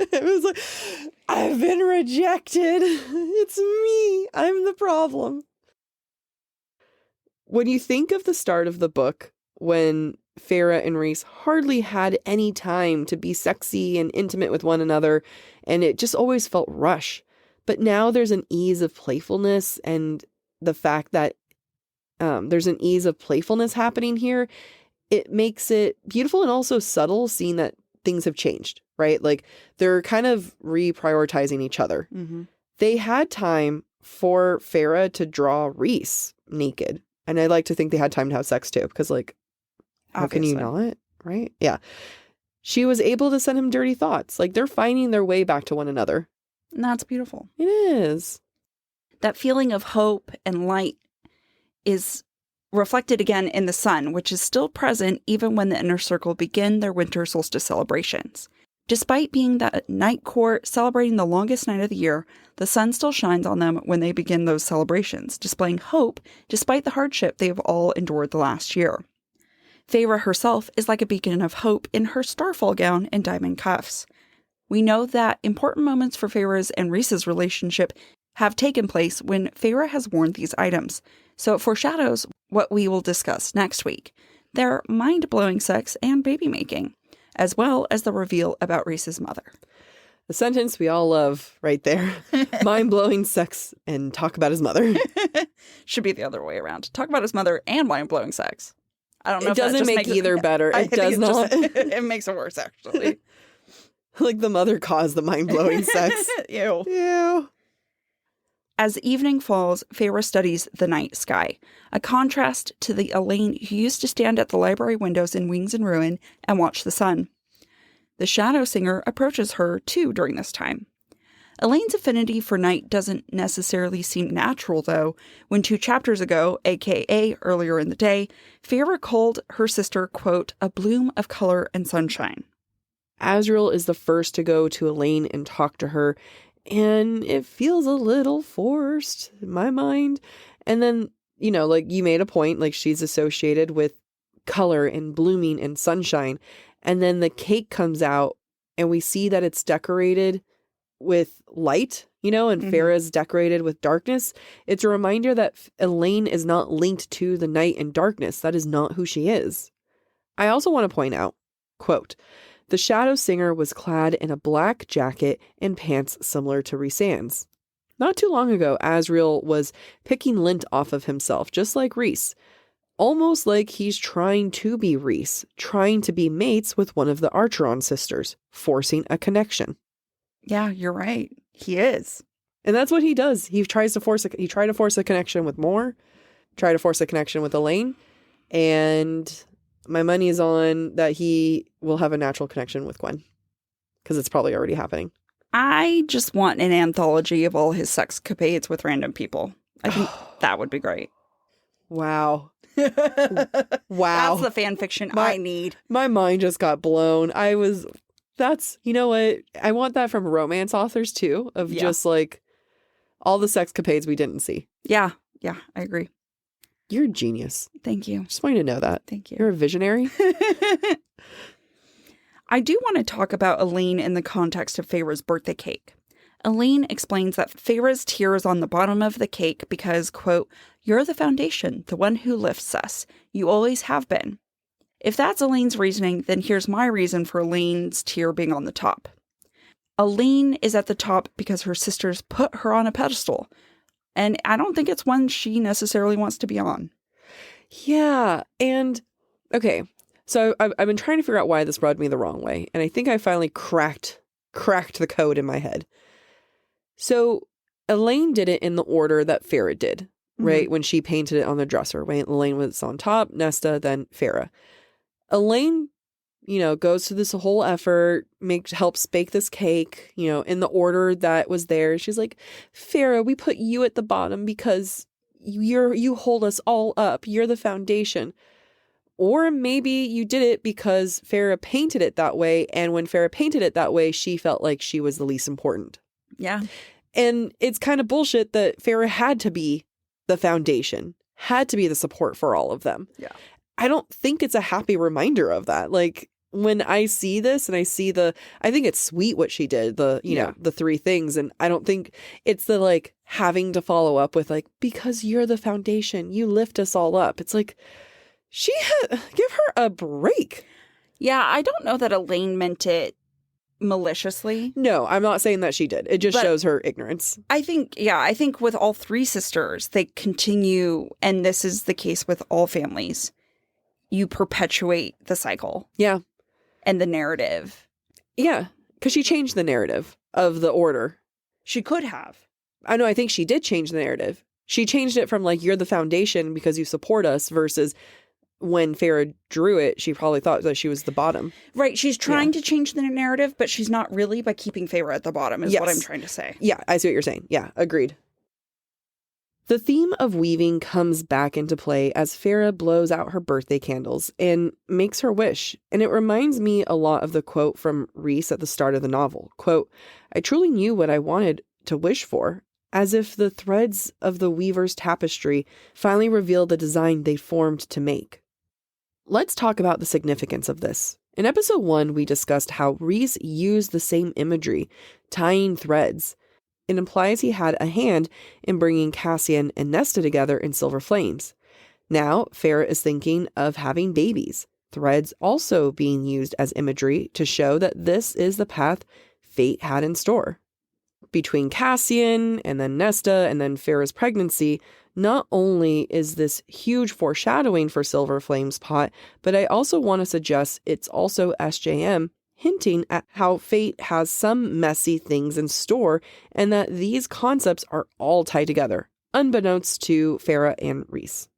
It was like, I've been rejected. It's me. I'm the problem. When you think of the start of the book, when Feyre and Rhys hardly had any time to be sexy and intimate with one another, and it just always felt rush. But now there's an ease of playfulness, and the fact that there's an ease of playfulness happening here, it makes it beautiful and also subtle, seeing that things have changed, right? Like they're kind of reprioritizing each other. Mm-hmm. They had time for Feyre to draw Rhys naked. And I like to think they had time to have sex too, because like, how Obviously. can you not? Right? Yeah. She was able to send him dirty thoughts. Like they're finding their way back to one another. And that's beautiful. It is. That feeling of hope and light is reflected again in the sun, which is still present even when the inner circle begin their winter solstice celebrations. Despite being the night court celebrating the longest night of the year, the sun still shines on them when they begin those celebrations, displaying hope despite the hardship they have all endured the last year. Feyre herself is like a beacon of hope in her starfall gown and diamond cuffs. We know that important moments for Feyre's and Rhys's relationship have taken place when Feyre has worn these items, so it foreshadows what we will discuss next week, their mind-blowing sex and baby making, as well as the reveal about Rhys's mother. The sentence we all love right there. Mind-blowing sex and talk about his mother. Should be the other way around. Talk about his mother and mind-blowing sex. I don't know. It doesn't make either better. It does not. It makes it worse, actually. Like the mother caused the mind-blowing sex. Ew. Ew. As evening falls, Feyre studies the night sky, a contrast to the Elaine who used to stand at the library windows in Wings and Ruin and watch the sun. The Shadow Singer approaches her, too, during this time. Elaine's affinity for night doesn't necessarily seem natural, though, when 2 chapters ago, aka earlier in the day, Feyre called her sister, quote, a bloom of color and sunshine. Azriel is the first to go to Elaine and talk to her, and it feels a little forced in my mind. And then, you know, like you made a point, like she's associated with color and blooming and sunshine. And then the cake comes out and we see that it's decorated with light, you know, and Feyre's decorated with darkness. It's a reminder that Elaine is not linked to the night and darkness. That is not who she is. I also want to point out, quote, the Shadow Singer was clad in a black jacket and pants similar to Rhysand's. Not too long ago, Azriel was picking lint off of himself, just like Rhys. Almost like he's trying to be Rhys, trying to be mates with one of the Archeron sisters, forcing a connection. Yeah, you're right. He is. And that's what he does. He tried to force a connection with Moore, try to force a connection with Elaine, and my money is on that he will have a natural connection with Gwen, because it's probably already happening. I just want an anthology of all his sexcapades with random people. I think That would be great. Wow. Wow. That's the fan fiction I need. My mind just got blown. You know what? I want that from romance authors too, of just like all the sexcapades we didn't see. Yeah, I agree. You're a genius. Thank you. Just want you to know that. Thank you. You're a visionary. I do want to talk about Elaine in the context of Feyre's birthday cake. Elaine explains that Feyre's tear is on the bottom of the cake because, quote, "You're the foundation, the one who lifts us. You always have been." If that's Elaine's reasoning, then here's my reason for Elaine's tear being on the top. Elaine is at the top because her sisters put her on a pedestal, and I don't think it's one she necessarily wants to be on. Yeah, and, okay, so I've been trying to figure out why this rubbed me the wrong way, and I think I finally cracked the code in my head. So Elaine did it in the order that Feyre did, right? When she painted it on the dresser. Right? Elaine was on top, Nesta, then Feyre. Elaine, goes through this whole effort, helps bake this cake, in the order that was there. She's like, Feyre, we put you at the bottom because you hold us all up. You're the foundation. Or maybe you did it because Feyre painted it that way. And when Feyre painted it that way, she felt like she was the least important. Yeah. And it's kind of bullshit that Feyre had to be the foundation, had to be the support for all of them. Yeah. I don't think it's a happy reminder of that. Like, when I see this and I see I think it's sweet what she did, the three things. And I don't think it's the like having to follow up with like, because you're the foundation, you lift us all up. It's like, give her a break. Yeah, I don't know that Elaine meant it maliciously. No, I'm not saying that she did. It just shows her ignorance. I think with all three sisters, they continue, and this is the case with all families, you perpetuate the cycle. Yeah. And the narrative. Yeah, because she changed the narrative of the order. She could have. I know, I think she did change the narrative. She changed it from like, you're the foundation because you support us, versus when Feyre drew it, she probably thought that she was the bottom. Right. She's trying to change the narrative, but she's not really by keeping Feyre at the bottom is what I'm trying to say. Yeah, I see what you're saying. Yeah, agreed. The theme of weaving comes back into play as Feyre blows out her birthday candles and makes her wish. And it reminds me a lot of the quote from Rhys at the start of the novel. Quote, "I truly knew what I wanted to wish for, as if the threads of the weaver's tapestry finally revealed the design they formed to make." Let's talk about the significance of this. In episode 1, we discussed how Rhys used the same imagery, tying threads. It implies he had a hand in bringing Cassian and Nesta together in Silver Flames. Now, Feyre is thinking of having babies, threads also being used as imagery to show that this is the path fate had in store. Between Cassian and then Nesta and then Feyre's pregnancy, not only is this huge foreshadowing for Silver Flame's pot, but I also want to suggest it's also SJM hinting at how fate has some messy things in store and that these concepts are all tied together, unbeknownst to Feyre and Rhys.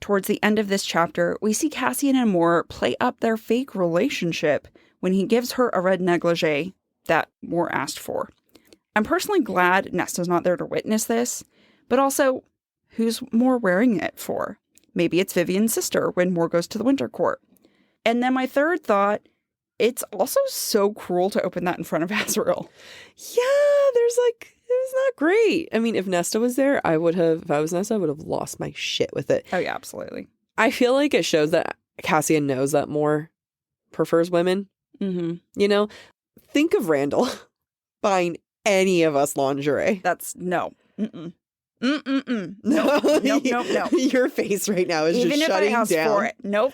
Towards the end of this chapter, we see Cassian and Mor play up their fake relationship when he gives her a red negligee that Mor asked for. I'm personally glad Nesta's not there to witness this, but also, who's Mor wearing it for? Maybe it's Vivian's sister when Mor goes to the Winter Court. And then my third thought, it's also so cruel to open that in front of Azriel. Yeah, it was not great. I mean, if Nesta was there, if I was Nesta, I would have lost my shit with it. Oh yeah, absolutely. I feel like it shows that Cassian knows that Mor prefers women. Mm-hmm. Think of Randall buying any of us lingerie. That's no. Mm-mm. Mm-mm-mm. No. Nope. Your face right now is even just shutting down. Even if I ask for it. Nope.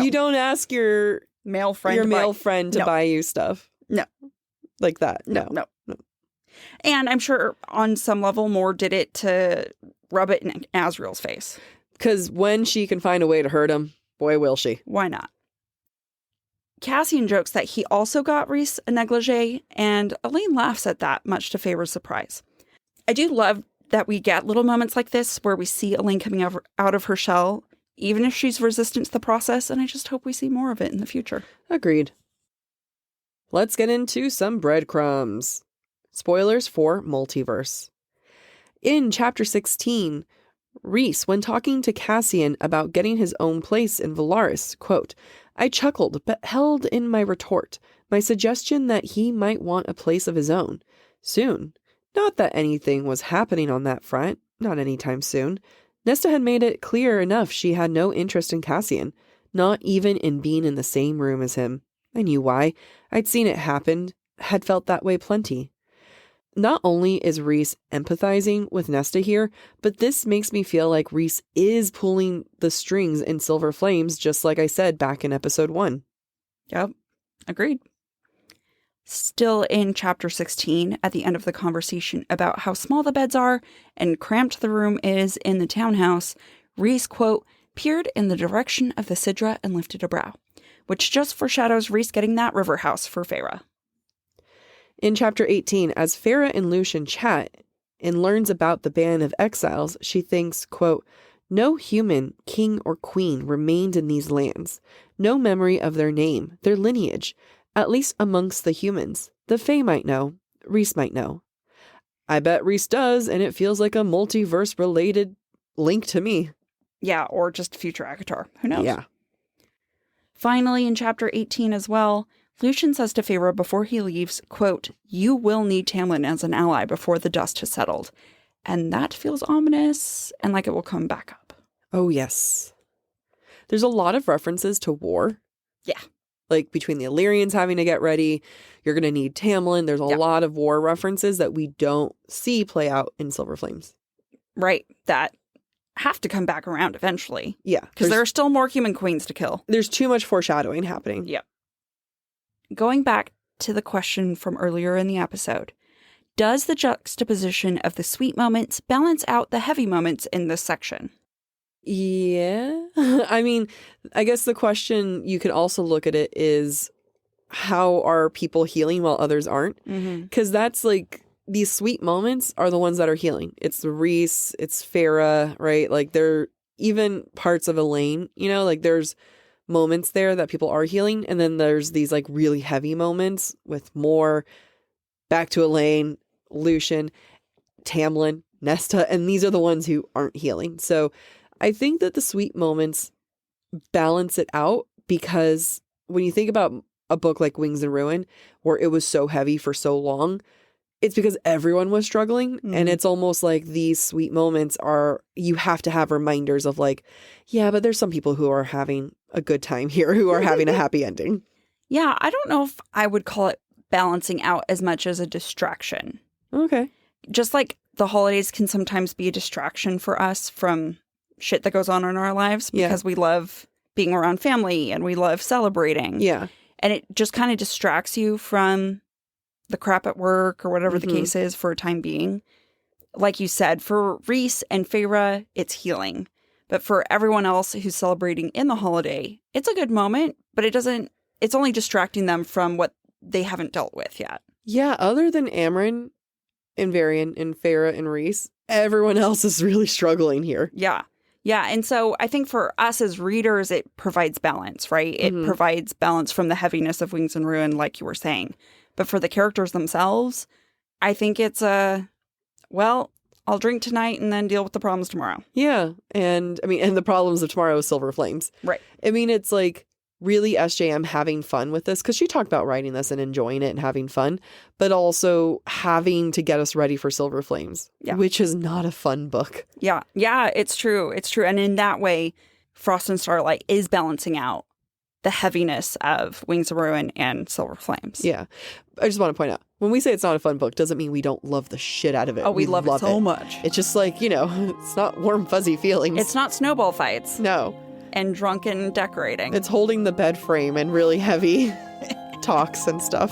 You don't ask your male friend to buy you stuff. No. Like that. No. And I'm sure on some level Mor did it to rub it in Azriel's face. Because when she can find a way to hurt him, boy, will she. Why not? Cassian jokes that he also got Rhys a negligee, and Elaine laughs at that, much to Feyre's surprise. I do love that we get little moments like this where we see Elaine coming out of her shell, even if she's resistant to the process, and I just hope we see more of it in the future. Agreed. Let's get into some breadcrumbs. Spoilers for Multiverse. In chapter 16, Rhys, when talking to Cassian about getting his own place in Velaris, quote, I chuckled but held in my retort, my suggestion that he might want a place of his own. Soon. Not that anything was happening on that front, not anytime soon. Nesta had made it clear enough she had no interest in Cassian, not even in being in the same room as him. I knew why. I'd seen it happen, had felt that way plenty. Not only is Rhys empathizing with Nesta here, but this makes me feel like Rhys is pulling the strings in Silver Flames, just like I said back in episode 1. Yep, agreed. Still in chapter 16, at the end of the conversation about how small the beds are and cramped the room is in the townhouse, Rhys, quote, peered in the direction of the Sidra and lifted a brow, which just foreshadows Rhys getting that river house for Feyre. In chapter 18, as Feyre and Lucien chat and learns about the band of exiles, she thinks, quote, no human, king or queen remained in these lands. No memory of their name, their lineage, at least amongst the humans. The Fae might know. Rhys might know. I bet Rhys does, and it feels like a multiverse-related link to me. Yeah, or just future ACOTAR. Who knows? Yeah. Finally, in chapter 18 as well, Lucien says to Feyre before he leaves, quote, you will need Tamlin as an ally before the dust has settled. And that feels ominous and like it will come back up. Oh, yes. There's a lot of references to war. Yeah. Like between the Illyrians having to get ready, you're going to need Tamlin. There's a lot of war references that we don't see play out in Silver Flames. Right. That have to come back around eventually. Yeah. Because there are still more human queens to kill. There's too much foreshadowing happening. Yep. Going back to the question from earlier in the episode, does the juxtaposition of the sweet moments balance out the heavy moments in this section? Yeah. I mean, I guess the question you could also look at it is how are people healing while others aren't? Because that's like these sweet moments are the ones that are healing. It's Rhys, it's Feyre, right? Like they're even parts of Elaine, you know, like there's moments there that people are healing. And then there's these like really heavy moments with more back to Elaine, Lucien, Tamlin, Nesta, and these are the ones who aren't healing. So I think that the sweet moments balance it out because when you think about a book like Wings and Ruin, where it was so heavy for so long, it's because everyone was struggling. And it's almost like these sweet moments are, you have to have reminders of like, yeah, but there's some people who are having a good time here, who are having a happy ending. Yeah, I don't know if I would call it balancing out as much as a distraction. Okay. Just like the holidays can sometimes be a distraction for us from shit that goes on in our lives because we love being around family and we love celebrating. Yeah. And it just kind of distracts you from the crap at work or whatever the case is for a time being. Like you said, for Rhys and Feyre, it's healing. But for everyone else who's celebrating in the holiday, it's a good moment, but it's only distracting them from what they haven't dealt with yet. Yeah, other than Amren and Varian and Feyre and Rhys, everyone else is really struggling here. Yeah. Yeah. And so I think for us as readers, it provides balance, right? It provides balance from the heaviness of Wings and Ruin, like you were saying. But for the characters themselves, I think it's I'll drink tonight and then deal with the problems tomorrow. Yeah. And I mean, and the problems of tomorrow is Silver Flames. Right. I mean, it's like really SJM having fun with this because she talked about writing this and enjoying it and having fun, but also having to get us ready for Silver Flames, which is not a fun book. Yeah. Yeah, it's true. It's true. And in that way, Frost and Starlight is balancing out the heaviness of Wings of Ruin and Silver Flames. Yeah. I just want to point out, when we say it's not a fun book, doesn't mean we don't love the shit out of it. Oh, we love it so much. It's just like, you know, it's not warm, fuzzy feelings. It's not snowball fights. No. And drunken decorating. It's holding the bed frame and really heavy talks and stuff.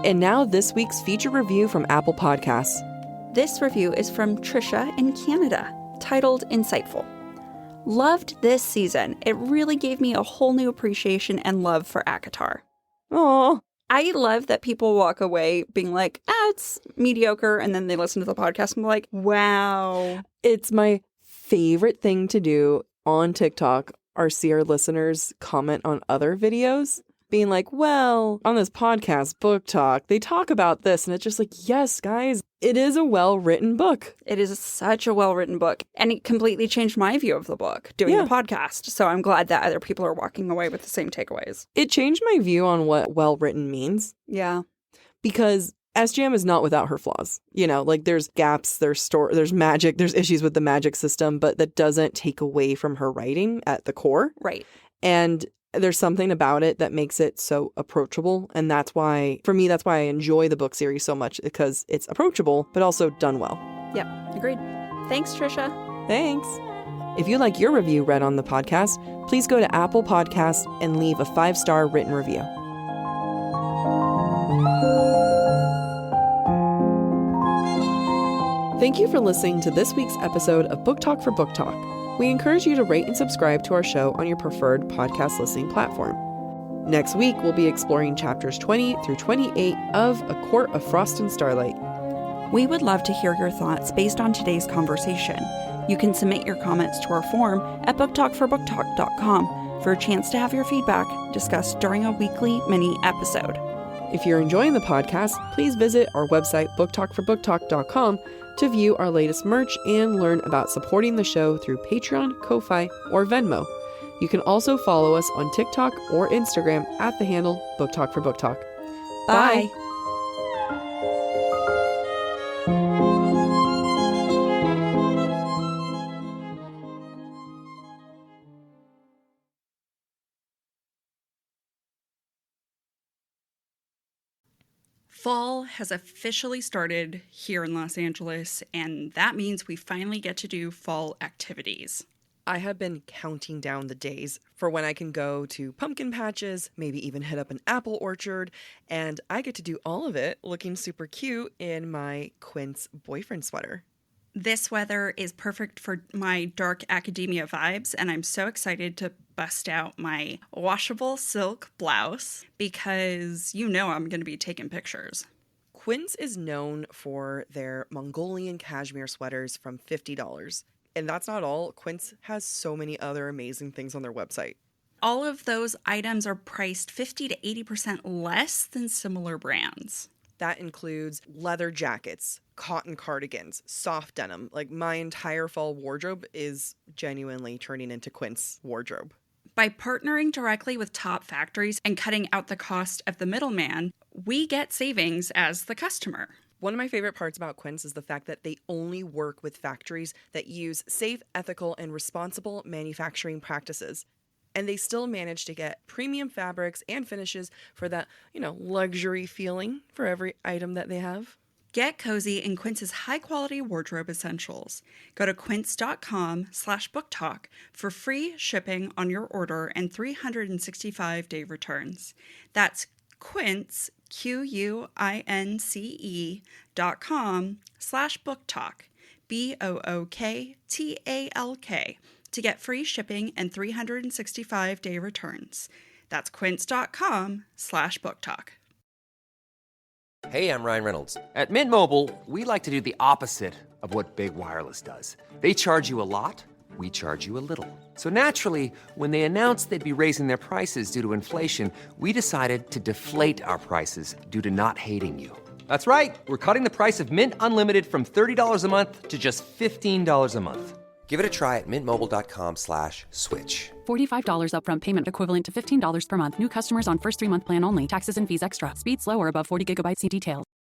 And now this week's feature review from Apple Podcasts. This review is from Trisha in Canada, titled Insightful. Loved this season. It really gave me a whole new appreciation and love for ACOTAR. Aww. I love that people walk away being like, it's mediocre, and then they listen to the podcast and be like, wow. It's my favorite thing to do on TikTok are see our listeners comment on other videos being like, well, on this podcast, Book Talk, they talk about this. And it's just like, yes, guys, it is a well-written book. It is such a well-written book. And it completely changed my view of the book doing the podcast. So I'm glad that other people are walking away with the same takeaways. It changed my view on what well-written means. Yeah. Because SGM is not without her flaws. You know, like there's gaps, there's magic, there's issues with the magic system, but that doesn't take away from her writing at the core. Right. And there's something about it that makes it so approachable. And that's why, for me, that's why I enjoy the book series so much, because it's approachable, but also done well. Yep, agreed. Thanks, Trisha. Thanks. If you'd like your review read on the podcast, please go to Apple Podcasts and leave a 5-star written review. Thank you for listening to this week's episode of Book Talk for Book Talk. We encourage you to rate and subscribe to our show on your preferred podcast listening platform. Next week, we'll be exploring chapters 20 through 28 of A Court of Frost and Starlight. We would love to hear your thoughts based on today's conversation. You can submit your comments to our form at booktalkforbooktalk.com for a chance to have your feedback discussed during a weekly mini episode. If you're enjoying the podcast, please visit our website, booktalkforbooktalk.com, to view our latest merch and learn about supporting the show through Patreon, Ko-Fi, or Venmo. You can also follow us on TikTok or Instagram at the handle Book Talk for Book Talk. Bye. Fall has officially started here in Los Angeles, and that means we finally get to do fall activities. I have been counting down the days for when I can go to pumpkin patches, maybe even hit up an apple orchard, and I get to do all of it looking super cute in my Quince boyfriend sweater. This weather is perfect for my dark academia vibes, and I'm so excited to bust out my washable silk blouse because you know I'm going to be taking pictures. Quince is known for their Mongolian cashmere sweaters from $50. And that's not all. Quince has so many other amazing things on their website. All of those items are priced 50 to 80% less than similar brands. That includes leather jackets, cotton cardigans, soft denim. Like my entire fall wardrobe is genuinely turning into Quince wardrobe. By partnering directly with top factories and cutting out the cost of the middleman, we get savings as the customer. One of my favorite parts about Quince is the fact that they only work with factories that use safe, ethical, and responsible manufacturing practices. And they still manage to get premium fabrics and finishes for that, luxury feeling for every item that they have. Get cozy in Quince's high-quality wardrobe essentials. Go to quince.com/booktalk for free shipping on your order and 365-day returns. That's Quince, QUINCE.com/booktalk, BOOKTALK, to get free shipping and 365-day returns. That's quince.com/booktalk. Hey, I'm Ryan Reynolds. At Mint Mobile, we like to do the opposite of what Big Wireless does. They charge you a lot, we charge you a little. So naturally, when they announced they'd be raising their prices due to inflation, we decided to deflate our prices due to not hating you. That's right. We're cutting the price of Mint Unlimited from $30 a month to just $15 a month. Give it a try at mintmobile.com/switch. $45 upfront payment equivalent to $15 per month. New customers on first 3-month plan only. Taxes and fees extra. Speed slower above 40 gigabytes. See details.